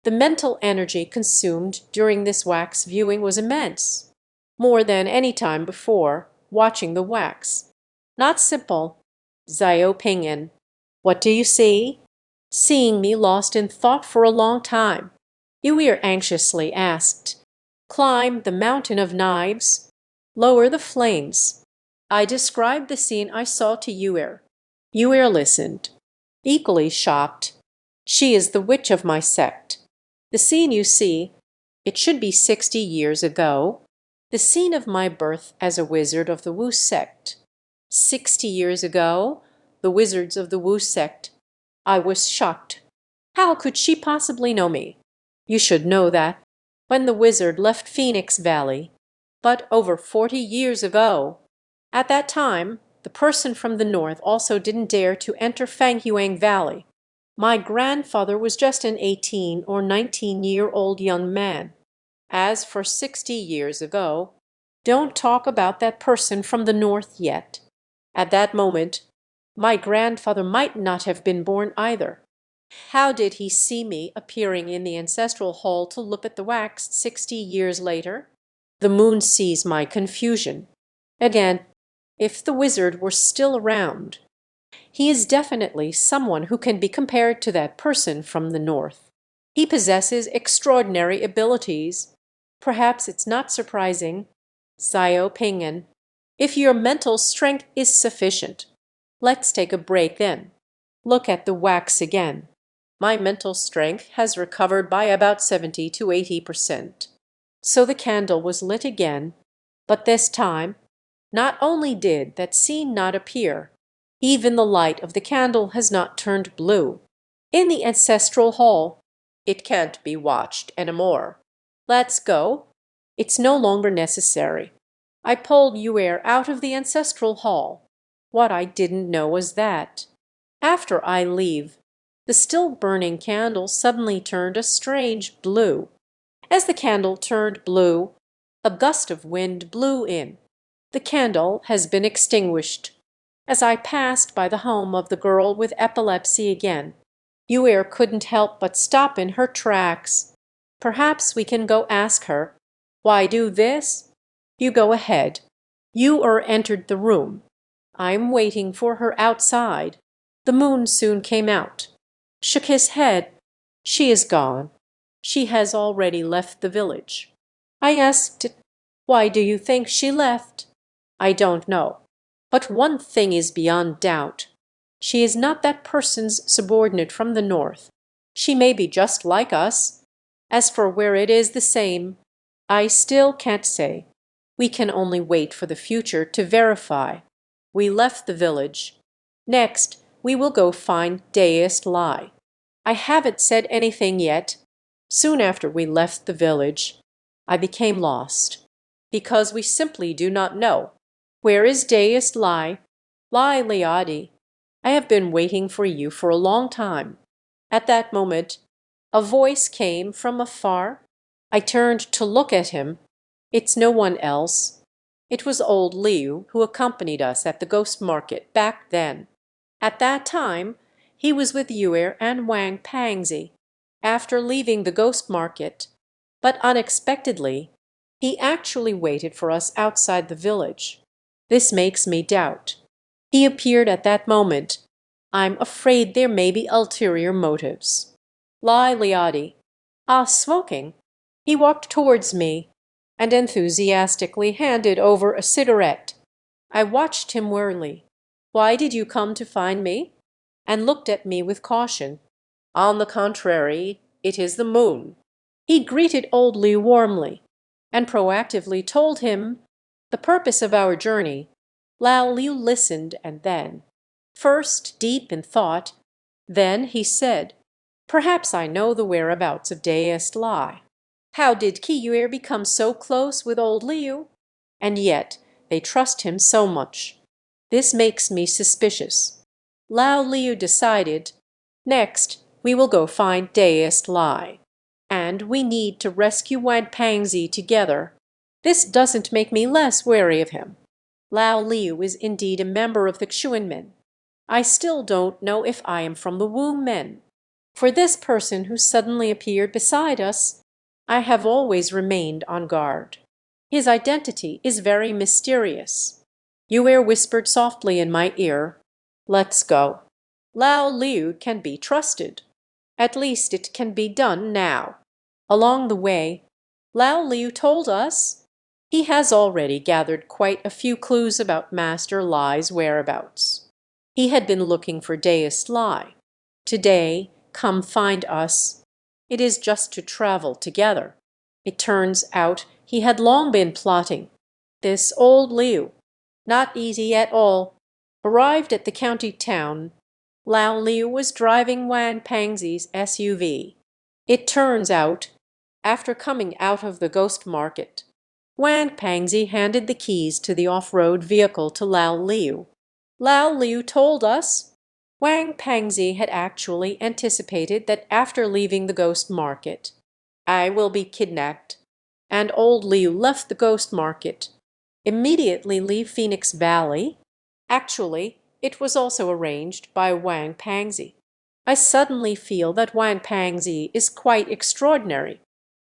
the mental energy consumed during this wax viewing was immense, more than any time before watching the wax. Not simple. Xiao Ping'an. What do you see? Seeing me lost in thought for a long time, Yuir anxiously asked. Climb the mountain of knives. Lower the flames. I described the scene I saw to Yuir. Yuir listened, equally shocked. She is the witch of my sect. The scene you see It should be 60 years ago, the scene of my birth as a wizard of the Wu sect. 60 years ago, the wizards of the Wu sect. I was shocked. How could she possibly know me? You should know that, when the wizard left Phoenix Valley, but over 40 years ago, at that time, the person from the north also didn't dare to enter Fanghuang Valley. My grandfather was just an 18 or 19-year-old young man. As for 60 years ago, don't talk about that person from the north yet. At that moment, my grandfather might not have been born either. How did he see me appearing in the ancestral hall to look at the wax 60 years later? The moon sees my confusion. Again, if the wizard were still around, he is definitely someone who can be compared to that person from the north. He possesses extraordinary abilities. Perhaps it's not surprising, Xiao Ping'an, if your mental strength is sufficient. Let's take a break then. Look at the wax again. My mental strength has recovered by about 70 to 80%. So the candle was lit again, but this time, not only did that scene not appear, even the light of the candle has not turned blue. In the ancestral hall, it can't be watched anymore. Let's go. It's no longer necessary. I pulled Yuer out of the ancestral hall. What I didn't know was that, after I leave, the still burning candle suddenly turned a strange blue. As the candle turned blue, a gust of wind blew in. The candle has been extinguished. As I passed by the home of the girl with epilepsy again, Yuer couldn't help but stop in her tracks. Perhaps we can go ask her. Why do this? You go ahead. Yuer entered the room. I'm waiting for her outside. The moon soon came out. Shook his head. She is gone. She has already left the village. I asked, why do you think she left? I don't know. But one thing is beyond doubt. She is not that person's subordinate from the north. She may be just like us. As for where it is the same, I still can't say. We can only wait for the future to verify. We left the village. Next, we will go find Deist Lai. I haven't said anything yet. Soon after we left the village, I became lost, because we simply do not know. Where is Deist Lai? Lai Liadi, I have been waiting for you for a long time. At that moment, a voice came from afar. I turned to look at him. It's no one else. It was old Liu, who accompanied us at the ghost market back then. At that time, he was with Yuer and Wang Pangzi. After leaving the ghost market, but unexpectedly, he actually waited for us outside the village. This makes me doubt. He appeared at that moment. I'm afraid there may be ulterior motives. Lai Liadi. Ah, smoking. He walked towards me and enthusiastically handed over a cigarette. I watched him warily. Why did you come to find me? And looked at me with caution. On the contrary, it is the moon. He greeted old Liu warmly, and proactively told him the purpose of our journey. Lao Liu listened, and then, first deep in thought, then he said, perhaps I know the whereabouts of Deist Lai. How did Kiyuer become so close with old Liu? And yet they trust him so much. This makes me suspicious. Lao Liu decided, next we will go find Deist Lai. And we need to rescue Wang Pangzi together. This doesn't make me less wary of him. Lao Liu is indeed a member of the Xuanmen. I still don't know if I am from the Wu men. For this person who suddenly appeared beside us, I have always remained on guard. His identity is very mysterious. Yuer whispered softly in my ear, let's go. Lao Liu can be trusted. At least it can be done now. Along the way, Lao Liu told us he has already gathered quite a few clues about Master Lai's whereabouts. He had been looking for Deist Lai. Today, come find us. It is just to travel together. It turns out he had long been plotting. This old Liu, not easy at all, arrived at the county town. Lao Liu was driving Wan Pangzi's SUV. It turns out, after coming out of the ghost market, Wan Pangzi handed the keys to the off-road vehicle to Lao Liu. Lao Liu told us Wang Pangzi had actually anticipated that after leaving the ghost market, I will be kidnapped, and old Liu left the ghost market, immediately leave Phoenix Valley. Actually, it was also arranged by Wang Pangzi. I suddenly feel that Wang Pangzi is quite extraordinary.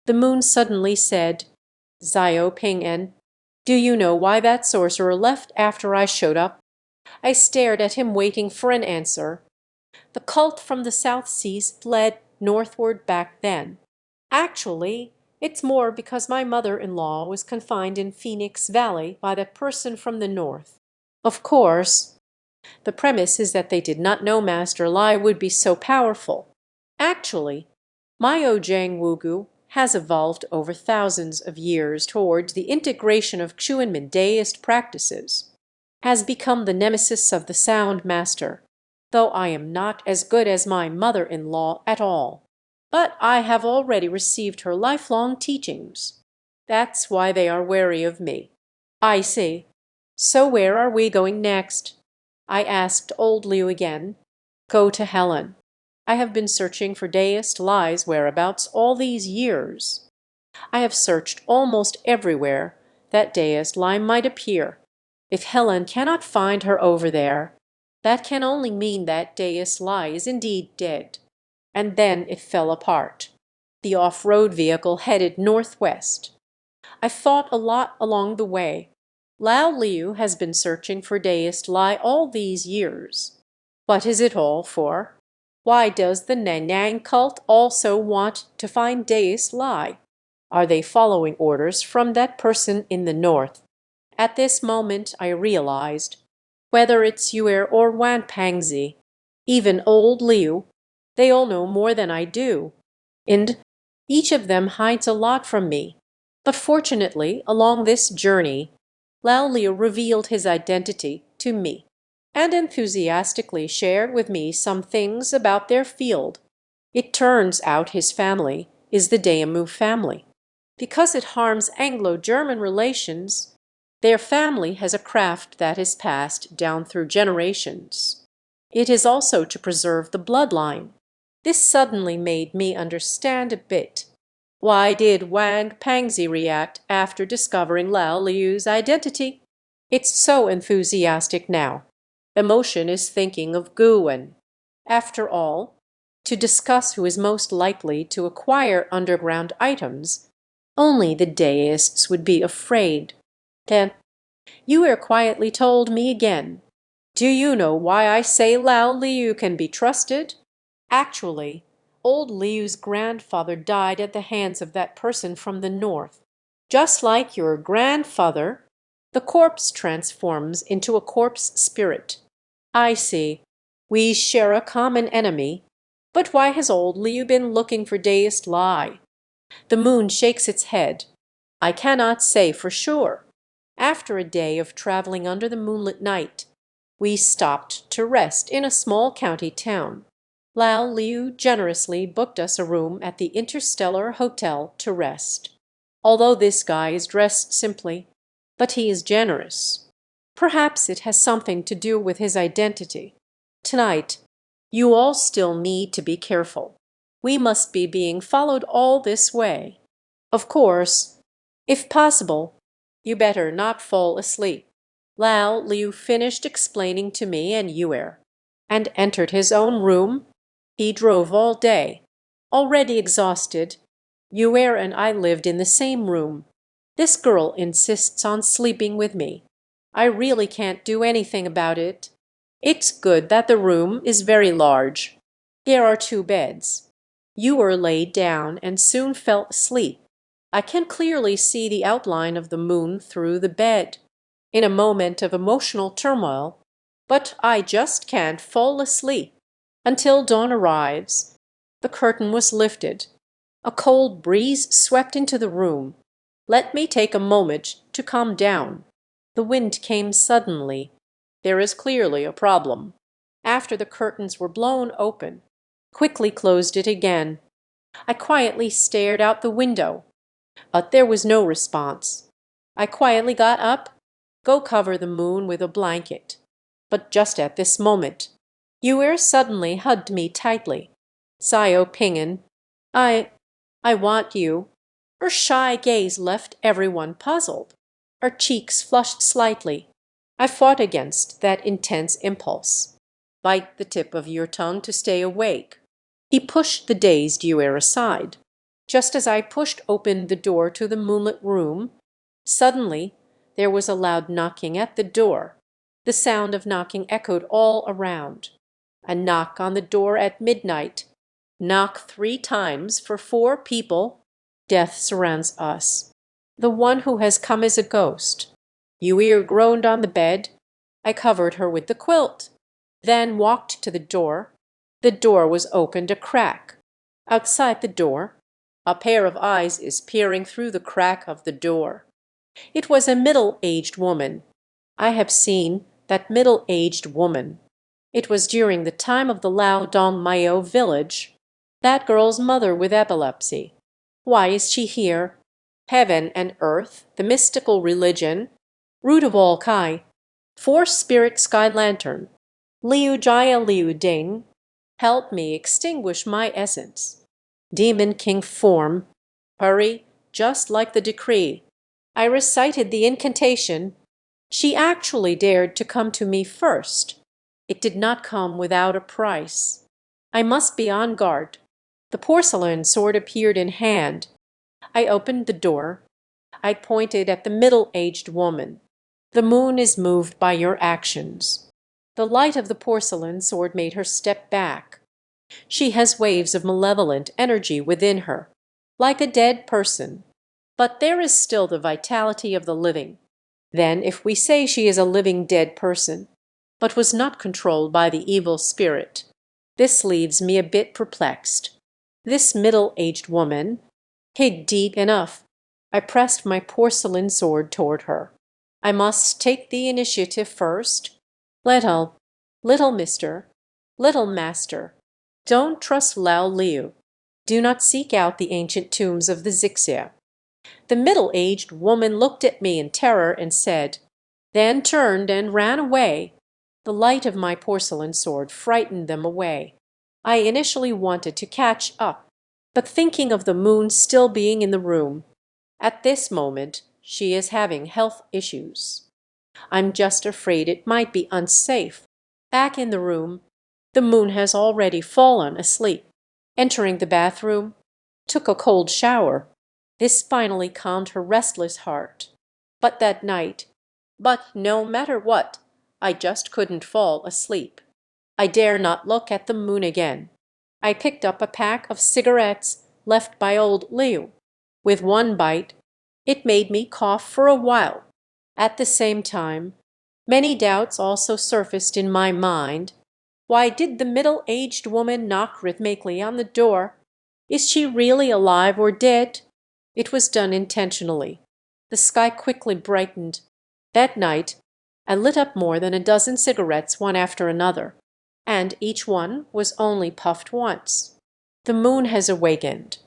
The moon suddenly said, Xiao Ping'en, do you know why that sorcerer left after I showed up? I stared at him waiting for an answer. The cult from the South Seas fled northward back then. Actually, it's more because my mother-in-law was confined in Phoenix Valley by that person from the north. Of course, the premise is that they did not know Master Lai would be so powerful. Actually, Miao Wugu has evolved over thousands of years towards the integration of Xuanmin deist practices, has become the nemesis of the Sound Master, though I am not as good as my mother-in-law at all. But I have already received her lifelong teachings. That's why they are wary of me. I see. So where are we going next? I asked old Liu again. Go to Helen. I have been searching for deist Lai's whereabouts all these years. I have searched almost everywhere that deist Lai might appear. If Helen cannot find her over there, that can only mean that deist Lai is indeed dead. And then it fell apart. The off-road vehicle headed northwest. I thought a lot along the way. Lao Liu has been searching for deist Lai all these years. What is it all for? Why does the Nanyang cult also want to find deist Lai? Are they following orders from that person in the north? At this moment I realized, whether it's Yue or Wan Pangzi, even old Liu, they all know more than I do, and each of them hides a lot from me. But fortunately, along this journey, Lao Liu revealed his identity to me and enthusiastically shared with me some things about their field. It turns out his family is the Daemu family. Because it harms Anglo-German relations, their family has a craft that is passed down through generations. It is also to preserve the bloodline. This suddenly made me understand a bit. Why did Wang Pangzi react after discovering Lao Liu's identity? It's so enthusiastic now. Emotion is thinking of Guwen. After all, to discuss who is most likely to acquire underground items, only the deists would be afraid. Then, Yue quietly told me again, do you know why I say Lao Liu can be trusted? Actually, old Liu's grandfather died at the hands of that person from the north. Just like your grandfather, the corpse transforms into a corpse spirit. I see. We share a common enemy. But why has old Liu been looking for deist Lai? The moon shakes its head. I cannot say for sure. After a day of traveling under the moonlit night, we stopped to rest in a small county town. Lao Liu generously booked us a room at the Interstellar Hotel to rest. Although this guy is dressed simply, but he is generous. Perhaps it has something to do with his identity. Tonight, you all still need to be careful. We must be being followed all this way. Of course, if possible, you better not fall asleep. Lao Liu finished explaining to me and Yue, and entered his own room. He drove all day. Already exhausted, Yue and I lived in the same room. This girl insists on sleeping with me. I really can't do anything about it. It's good that the room is very large. There are 2 beds. Yue laid down and soon fell asleep. I can clearly see the outline of the moon through the bed. In a moment of emotional turmoil, but I just can't fall asleep until dawn arrives. The curtain was lifted. A cold breeze swept into the room. Let me take a moment to calm down. The wind came suddenly. There is clearly a problem. After the curtains were blown open, quickly closed it again. I quietly stared out the window, but there was no response. I quietly got up, go cover the moon with a blanket. But just at this moment, Yue suddenly hugged me tightly. Xiao Ping'an, I, I want you. Her shy gaze left everyone puzzled. Her cheeks flushed slightly. I fought against that intense impulse. Bite the tip of your tongue to stay awake. He pushed the dazed Yue aside. Just as I pushed open the door to the moonlit room, suddenly there was a loud knocking at the door. The sound of knocking echoed all around. A knock on the door at midnight. Knock 3 times for 4 people. Death surrounds us. The one who has come is a ghost. Yue groaned on the bed. I covered her with the quilt, then walked to the door. The door was opened a crack. Outside the door, a pair of eyes is peering through the crack of the door. It was a middle-aged woman. I have seen that middle-aged woman. It was during the time of the Liaodong Miao village. That girl's mother with epilepsy. Why is she here? Heaven and earth, the mystical religion, root of all Kai, 4-spirit sky lantern, Liu Jia Liu Ding, help me extinguish my essence. Demon king form, hurry, just like the decree. I recited the incantation. She actually dared to come to me first. It did not come without a price. I must be on guard. The porcelain sword appeared in hand. I opened the door. I pointed at the middle-aged woman. The moon is moved by your actions. The light of the porcelain sword made her step back. She has waves of malevolent energy within her, like a dead person. But there is still the vitality of the living. Then if we say she is a living dead person, but was not controlled by the evil spirit, this leaves me a bit perplexed. This middle-aged woman, hid deep enough, I pressed my porcelain sword toward her. I must take the initiative first. Little mister, little master, don't trust Lao Liu. Do not seek out the ancient tombs of the Xixia. The middle-aged woman looked at me in terror and said, then turned and ran away. The light of my porcelain sword frightened them away. I initially wanted to catch up, but thinking of the moon still being in the room, at this moment she is having health issues. I'm just afraid it might be unsafe. Back in the room, the moon has already fallen asleep. Entering the bathroom, took a cold shower. This finally calmed her restless heart. But that night, no matter what, I just couldn't fall asleep. I dare not look at the moon again. I picked up a pack of cigarettes left by old Liu. With one bite, it made me cough for a while. At the same time, many doubts also surfaced in my mind. Why did the middle-aged woman knock rhythmically on the door? Is she really alive or dead? It was done intentionally. The sky quickly brightened. That night, I lit up more than a dozen cigarettes one after another, and each one was only puffed once. The moon has awakened.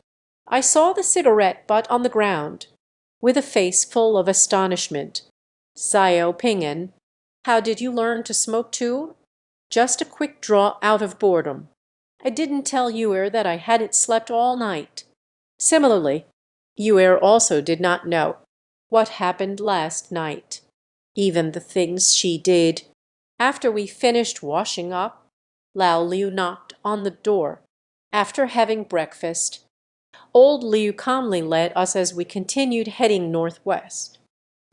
I saw the cigarette butt on the ground, with a face full of astonishment. Xiao Ping'an, how did you learn to smoke too? Just a quick draw out of boredom. I didn't tell Yue that I hadn't slept all night. Similarly, Yue also did not know what happened last night. Even the things she did. After we finished washing up, Lao Liu knocked on the door. After having breakfast, old Liu calmly led us as we continued heading northwest.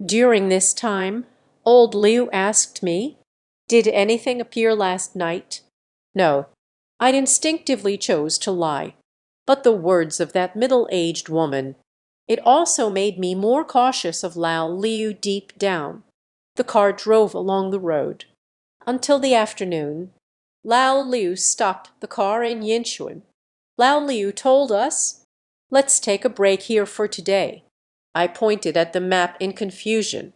During this time, old Liu asked me, did anything appear last night? No, I instinctively chose to lie. But the words of that middle-aged woman, it also made me more cautious of Lao Liu deep down. The car drove along the road. Until the afternoon, Lao Liu stopped the car in Yinchuan. Lao Liu told us, Let's take a break here for today. I pointed at the map in confusion.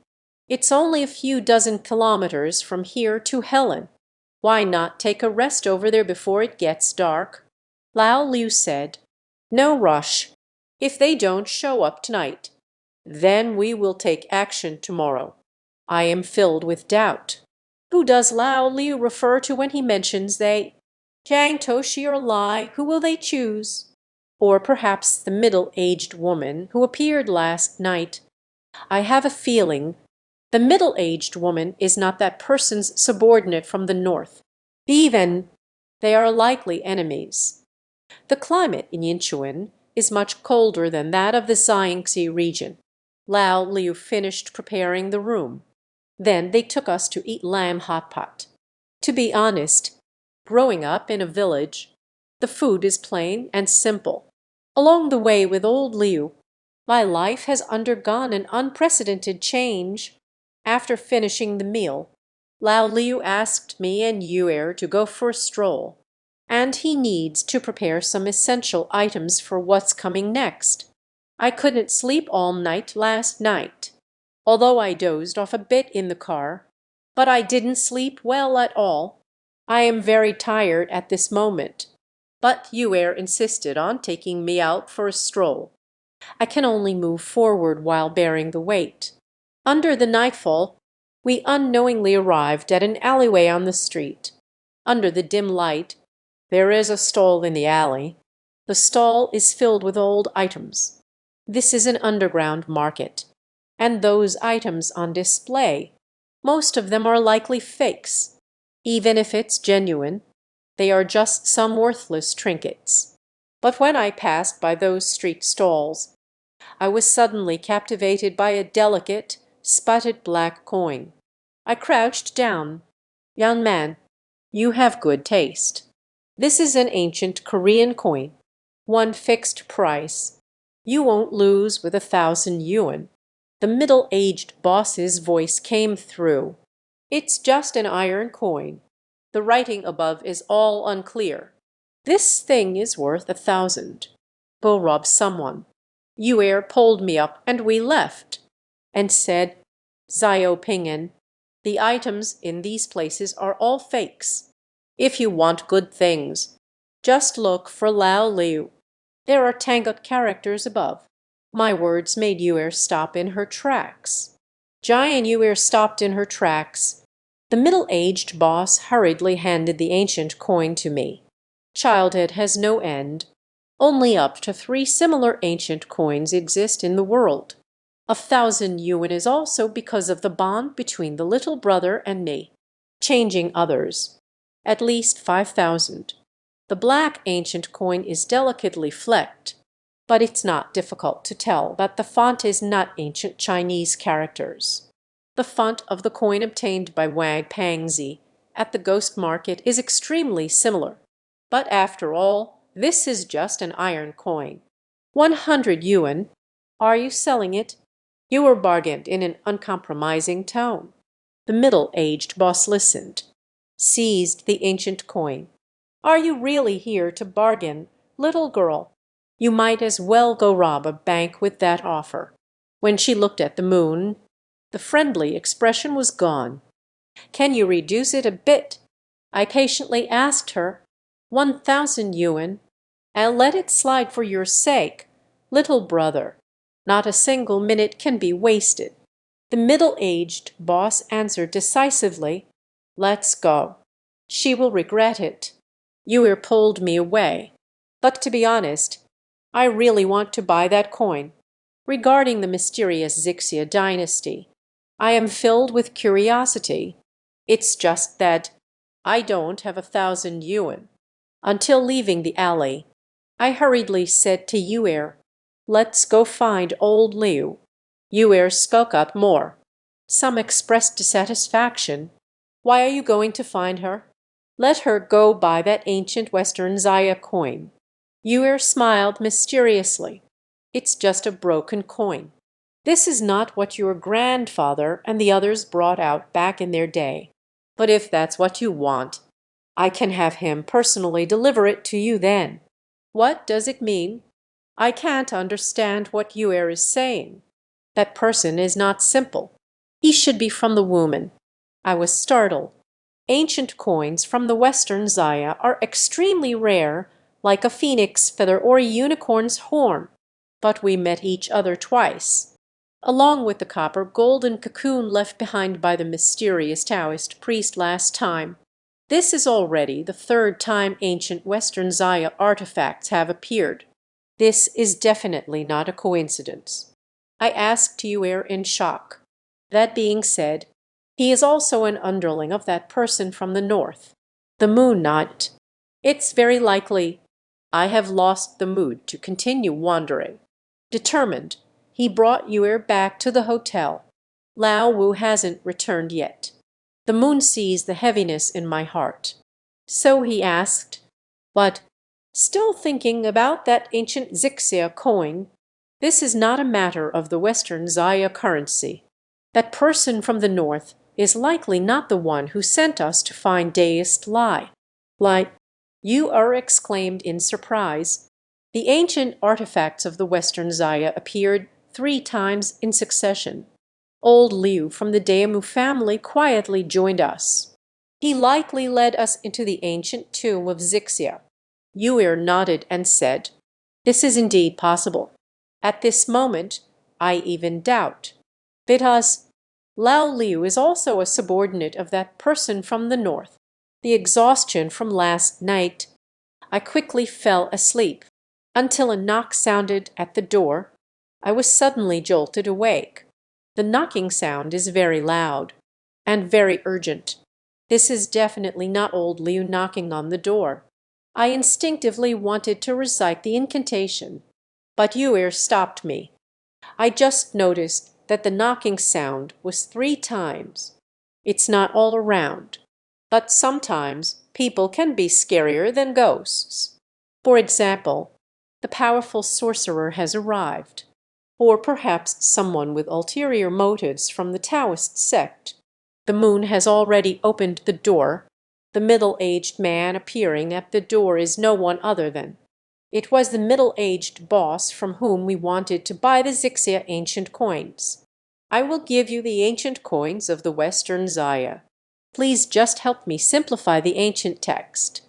It's only a few dozen kilometers from here to Helen. Why not take a rest over there before it gets dark? Lao Liu said, "No rush. If they don't show up tonight, then we will take action tomorrow." I am filled with doubt. Who does Lao Liu refer to when he mentions they? Jiang Toshi or Lai, who will they choose? Or perhaps the middle-aged woman who appeared last night. I have a feeling the middle-aged woman is not that person's subordinate from the north. Even they are likely enemies. The climate in Yinchuan is much colder than that of the Xiangxi region. Lao Liu finished preparing the room. Then they took us to eat lamb hot pot. To be honest, growing up in a village, the food is plain and simple. Along the way with old Liu, my life has undergone an unprecedented change. After finishing the meal, Lao Liu asked me and Yuer to go for a stroll, and he needs to prepare some essential items for what's coming next. I couldn't sleep all night last night, although I dozed off a bit in the car, but I didn't sleep well at all. I am very tired at this moment, but Yuer insisted on taking me out for a stroll. I can only move forward while bearing the weight. Under the nightfall, we unknowingly arrived at an alleyway on the street. Under the dim light, there is a stall in the alley. The stall is filled with old items. This is an underground market, and those items on display, most of them are likely fakes. Even if it's genuine, they are just some worthless trinkets. But when I passed by those street stalls, I was suddenly captivated by a delicate, spotted black coin. I crouched down. "Young man, you have good taste. This is an ancient Korean coin, one fixed price. You won't lose with 1,000 yuan." The middle-aged boss's voice came through. "It's just an iron coin. The writing above is all unclear. This thing is worth 1,000. We'll rob someone." Yuer pulled me up and we left, and said, "Zio Pingen, the items in these places are all fakes. If you want good things, just look for Lao Liu. There are Tangut characters above." My words made Yuer stop in her tracks. Giant Yuer stopped in her tracks. The middle-aged boss hurriedly handed the ancient coin to me. Childhood has no end. Only up to 3 similar ancient coins exist in the world. 1,000 yuan is also because of the bond between the little brother and me, changing others. At least 5,000. The black ancient coin is delicately flecked, but it's not difficult to tell that the font is not ancient Chinese characters. The font of the coin obtained by Wang Pangzi at the ghost market is extremely similar. But after all, this is just an iron coin. 100 yuan. Are you selling it? Yuer bargained in an uncompromising tone. The middle-aged boss listened, seized the ancient coin. "Are you really here to bargain, little girl? You might as well go rob a bank with that offer." When she looked at the moon, the friendly expression was gone. "Can you reduce it a bit?" I patiently asked her. 1,000 yuan. I'll let it slide for your sake, little brother. Not a single minute can be wasted. The middle-aged boss answered decisively, "Let's go. She will regret it." Yuer pulled me away. "But to be honest, I really want to buy that coin. Regarding the mysterious Xixia dynasty, I am filled with curiosity. It's just that I don't have 1,000 yuan." Until leaving the alley, I hurriedly said to Yuer, "Let's go find old Liu." Yuer spoke up more. Some expressed dissatisfaction. "Why are you going to find her? Let her go buy that ancient Western Zaya coin." Yuer smiled mysteriously. "It's just a broken coin. This is not what your grandfather and the others brought out back in their day. But if that's what you want, I can have him personally deliver it to you then." "What does it mean?" I can't understand what Yuer is saying. That person is not simple. He should be from the woman. I was startled. Ancient coins from the Western Zaya are extremely rare, like a phoenix feather or a unicorn's horn. But we met each other twice. Along with the copper golden cocoon left behind by the mysterious Taoist priest last time. This is already the third time ancient Western Zaya artifacts have appeared. This is definitely not a coincidence. I asked Yuer in shock. That being said, he is also an underling of that person from the north. The moon nodded. It's very likely. I have lost the mood to continue wandering. Determined, he brought Yuer back to the hotel. Lao Wu hasn't returned yet. The moon sees the heaviness in my heart. So he asked, but still thinking about that ancient Xixia coin, this is not a matter of the Western Zaya currency. That person from the north is likely not the one who sent us to find deist Lai. Lai, Yuer exclaimed in surprise. The ancient artifacts of the Western Zaya appeared 3 times in succession. Old Liu from the Daemu family quietly joined us. He likely led us into the ancient tomb of Xixia. Yuer nodded and said, "This is indeed possible. At this moment, I even doubt. Because Lao Liu is also a subordinate of that person from the north. The exhaustion from last night, I quickly fell asleep until a knock sounded at the door. I was suddenly jolted awake. The knocking sound is very loud and very urgent. This is definitely not old Liu knocking on the door. I instinctively wanted to recite the incantation, but Yuer stopped me. I just noticed that the knocking sound was 3 times. It's not all around, but sometimes people can be scarier than ghosts. For example, the powerful sorcerer has arrived, or perhaps someone with ulterior motives from the Taoist sect. The moon has already opened the door. The middle-aged man appearing at the door is no one other than. It was the middle-aged boss from whom we wanted to buy the Xixia ancient coins. I will give you the ancient coins of the Western Zaya. Please just help me simplify the ancient text.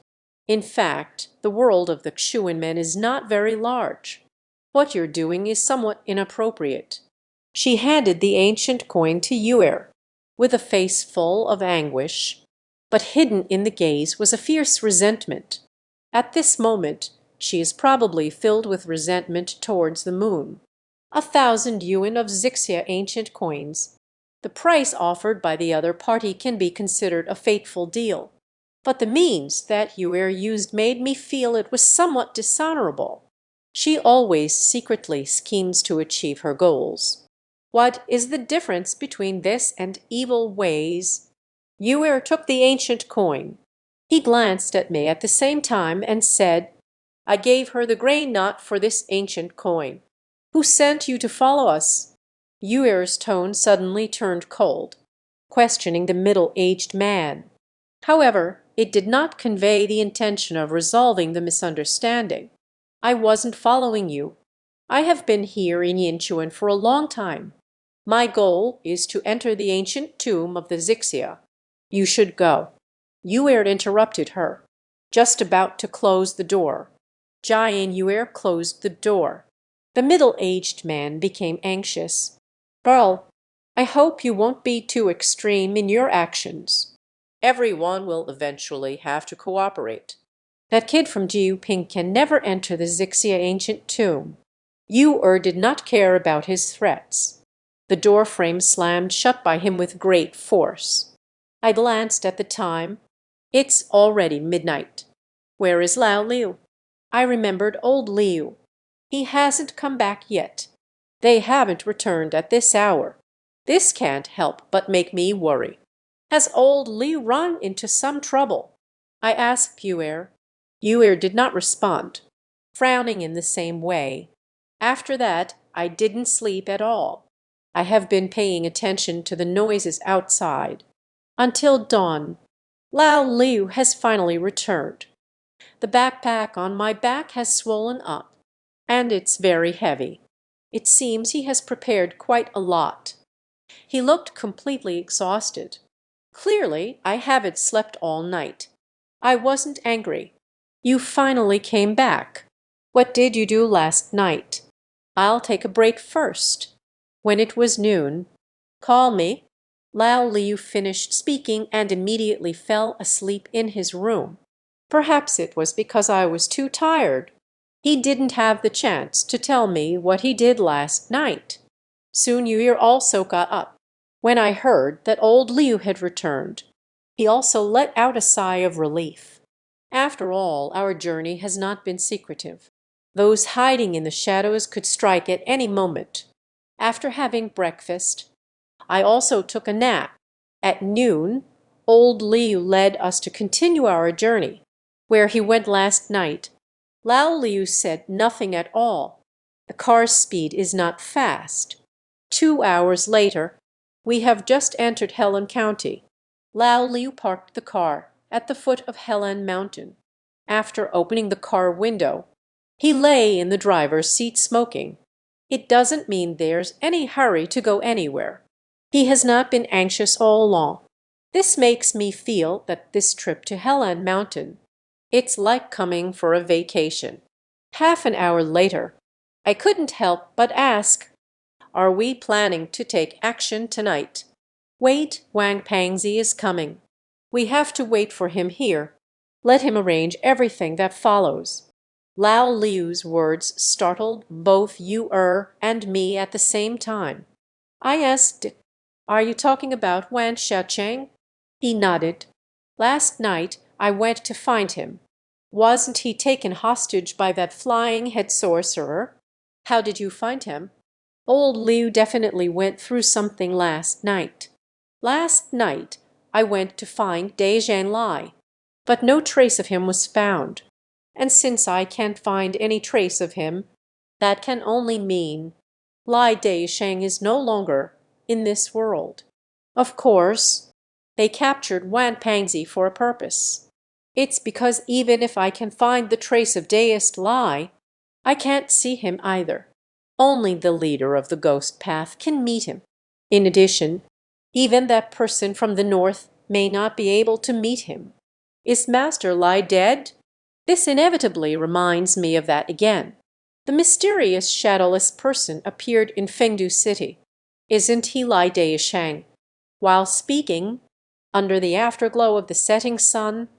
In fact, the world of the Xuen men is not very large. What you're doing is somewhat inappropriate." She handed the ancient coin to Yuer, with a face full of anguish, but hidden in the gaze was a fierce resentment. At this moment, she is probably filled with resentment towards the moon. 1,000 yuan of Xixia ancient coins. The price offered by the other party can be considered a fateful deal. But the means that Yuer used made me feel it was somewhat dishonorable. She always secretly schemes to achieve her goals. What is the difference between this and evil ways? Yuer took the ancient coin. He glanced at me at the same time and said, "I gave her the grey knot for this ancient coin. Who sent you to follow us?" Yuer's tone suddenly turned cold, questioning the middle-aged man. However, it did not convey the intention of resolving the misunderstanding. "I wasn't following you. I have been here in Yinchuan for a long time. My goal is to enter the ancient tomb of the Xixia. You should go." Yuer interrupted her, just about to close the door. Jai and Yuer closed the door. The middle-aged man became anxious. "Girl, I hope you won't be too extreme in your actions. Everyone will eventually have to cooperate. That kid from Jiuping can never enter the Xixia ancient tomb." Yuer did not care about his threats. The door frame slammed shut by him with great force. I glanced at the time. It's already midnight. Where is Lao Liu? I remembered old Liu. He hasn't come back yet. They haven't returned at this hour. This can't help but make me worry. Has old Liu run into some trouble? I asked Yuer. Yuer did not respond, frowning in the same way. After that, I didn't sleep at all. I have been paying attention to the noises outside. Until dawn. Lao Liu has finally returned. The backpack on my back has swollen up. and it's very heavy. It seems he has prepared quite a lot." He looked completely exhausted. "Clearly, I haven't slept all night. I wasn't angry. You finally came back. What did you do last night? I'll take a break first." When it was noon, "Call me." Lao Liu finished speaking and immediately fell asleep in his room. Perhaps it was because I was too tired. He didn't have the chance to tell me what he did last night. Soon Yuya also got up. When I heard that old Liu had returned, he also let out a sigh of relief. After all, our journey has not been secretive. Those hiding in the shadows could strike at any moment. After having breakfast, I also took a nap. At noon, old Liu led us to continue our journey. Where he went last night, Lao Liu said nothing at all. The car's speed is not fast. 2 hours later, we have just entered Helan County. Lao Liu parked the car at the foot of Helan Mountain. After opening the car window, he lay in the driver's seat smoking. It doesn't mean there's any hurry to go anywhere. He has not been anxious all along. This makes me feel that this trip to Helan Mountain, it's like coming for a vacation. Half an hour later, I couldn't help but ask, "Are we planning to take action tonight?" "Wait, Wang Pangzi is coming. We have to wait for him here. Let him arrange everything that follows." Lao Liu's words startled both Yu and me at the same time. I asked, "Are you talking about Wan Xiaocheng?" He nodded. "Last night I went to find him. Wasn't he taken hostage by that flying head sorcerer?" "How did you find him?" "Old Liu definitely went through something last night. Last night I went to find Dai Zhanlai, but no trace of him was found. And since I can't find any trace of him, that can only mean Lai Dai Sheng is no longer in this world. Of course, they captured Wan Pangzi for a purpose. It's because even if I can find the trace of Deist Lai, I can't see him either. Only the leader of the ghost path can meet him. In addition, even that person from the north may not be able to meet him. Is Master Lai dead?" This inevitably reminds me of that again. The mysterious shadowless person appeared in Fengdu City. Isn't he Lai Deishang? While speaking, under the afterglow of the setting sun,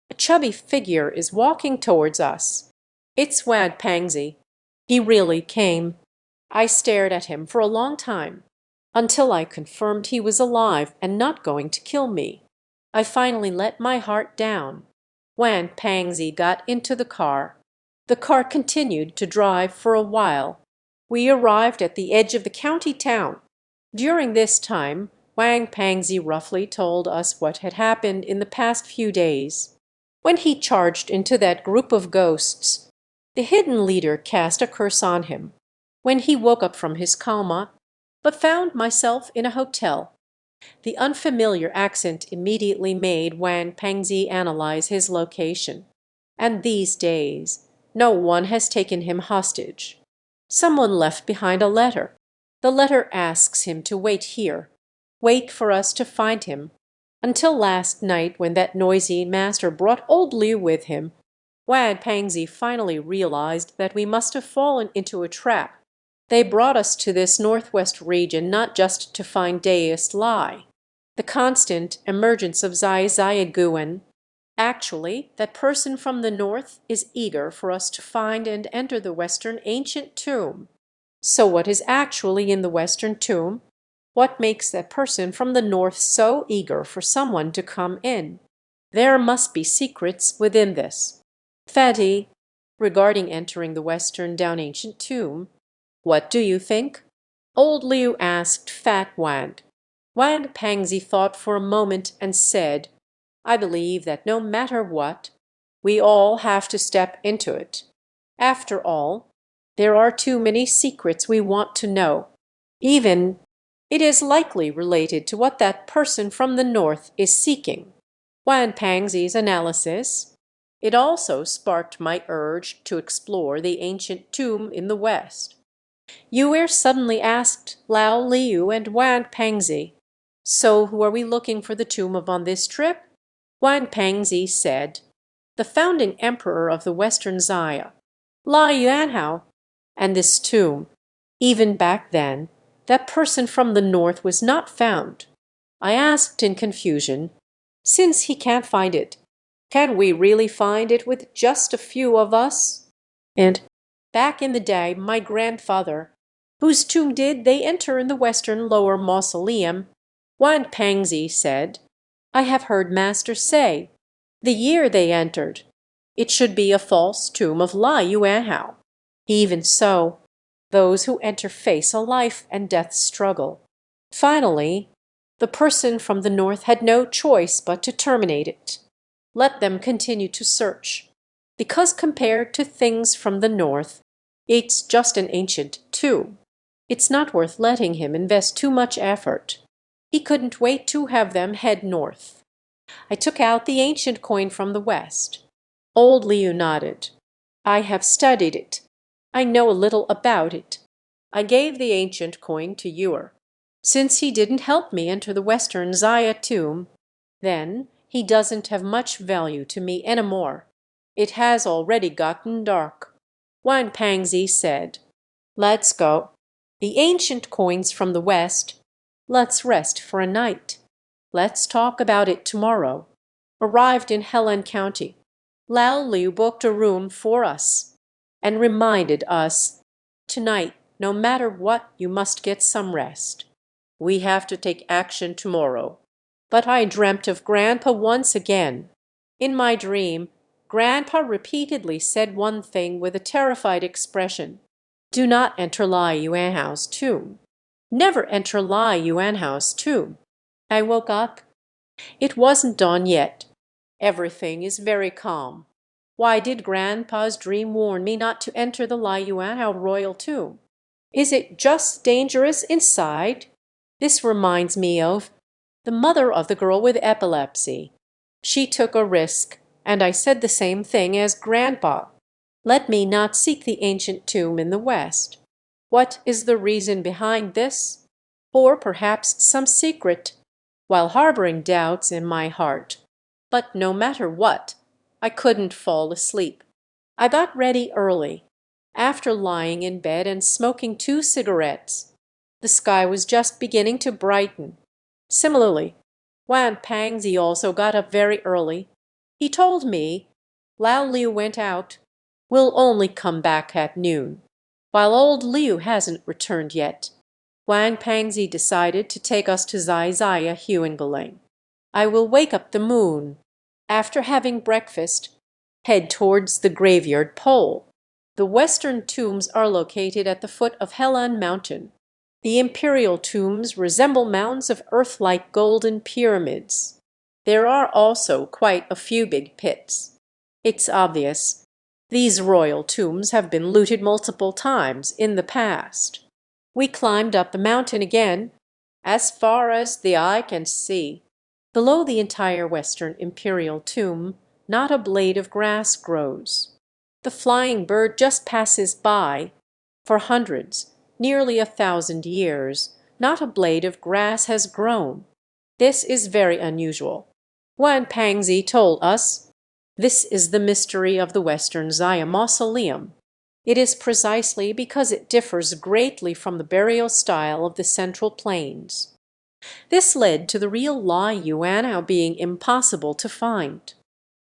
a chubby figure is walking towards us. It's Wad Pangzi. He really came. I stared at him for a long time, until I confirmed he was alive and not going to kill me. I finally let my heart down. Wan Pangzi got into the car. The car continued to drive for a while. We arrived at the edge of the county town. During this time, Wang Pangzi roughly told us what had happened in the past few days. When he charged into that group of ghosts, the hidden leader cast a curse on him. When he woke up from his coma, but found myself in a hotel, the unfamiliar accent immediately made Wang Pangzi analyze his location. And these days, no one has taken him hostage. Someone left behind a letter. The letter asks him to wait here, wait for us to find him. Until last night, when that noisy master brought old Liu with him, Wang Pangzi finally realized that we must have fallen into a trap. They brought us to this northwest region not just to find Deist Lai, the constant emergence of Zai Guan. Actually, that person from the north is eager for us to find and enter the western ancient tomb. So what is actually in the western tomb? What makes that person from the north so eager for someone to come in? There must be secrets within this. Fatty, regarding entering the western down ancient tomb, what do you think? Old Liu asked Fat Wand. Wang Pangzi thought for a moment and said, "I believe that no matter what, we all have to step into it. After all, there are too many secrets we want to know. Even it is likely related to what that person from the north is seeking." Wang Pangzi's analysis. It also sparked my urge to explore the ancient tomb in the west. Yue suddenly asked Lao Liu and Wang Pengzi, "So who are we looking for the tomb of on this trip?" Wang Pengzi said, "The founding emperor of the Western Xia, La Yuanhao, and this tomb. Even back then, that person from the north was not found." I asked in confusion, "Since he can't find it, can we really find it with just a few of us?" And back in the day, my grandfather, whose tomb did they enter in the western lower mausoleum, Wan Pengzi said, "I have heard master say, the year they entered, it should be a false tomb of La Yuanhao. Even so, those who enter face a life and death struggle. Finally, the person from the north had no choice but to terminate it. Let them continue to search, because compared to things from the north, it's just an ancient tomb. It's not worth letting him invest too much effort. He couldn't wait to have them head north." I took out the ancient coin from the west. Old Liu nodded. "I have studied it. I know a little about it." I gave the ancient coin to Ewer. "Since he didn't help me enter the Western Xia tomb, then he doesn't have much value to me anymore. It has already gotten dark." Wang Pangzi said, "Let's go. The ancient coins from the west. Let's rest for a night. Let's talk about it tomorrow." Arrived in Helan County, Lao Liu booked a room for us and reminded us, "Tonight, no matter what, you must get some rest. We have to take action tomorrow." But I dreamt of Grandpa once again. In my dream, Grandpa repeatedly said one thing with a terrified expression: "Do not enter Lai Yuanhao's tomb. Never enter Lai Yuanhao's tomb." I woke up. It wasn't dawn yet. Everything is very calm. Why did Grandpa's dream warn me not to enter the Lai Yuanhao royal tomb? Is it just dangerous inside? This reminds me of the mother of the girl with epilepsy. She took a risk, and I said the same thing as Grandpa. Let me not seek the ancient tomb in the west. What is the reason behind this? Or perhaps some secret, while harboring doubts in my heart. But no matter what, I couldn't fall asleep. I got ready early, after lying in bed and smoking 2 cigarettes. The sky was just beginning to brighten. Similarly, Wan Pangzi also got up very early. He told me, "Lao Liu went out. Will only come back at noon." While old Liu hasn't returned yet, Wang Pangzi decided to take us to Zai Zaya Huingling. I will wake up the moon. After having breakfast, head towards the graveyard pole. The western tombs are located at the foot of Helan Mountain. The imperial tombs resemble mounds of earth-like golden pyramids. There are also quite a few big pits. It's obvious these royal tombs have been looted multiple times in the past. We climbed up the mountain again, as far as the eye can see. Below the entire western imperial tomb, not a blade of grass grows. The flying bird just passes by. For hundreds, nearly 1,000 years, not a blade of grass has grown. This is very unusual. Wan Pangzi told us, "This is the mystery of the Western Xia mausoleum. It is precisely because it differs greatly from the burial style of the Central Plains." This led to the real Lai Yuanhao being impossible to find.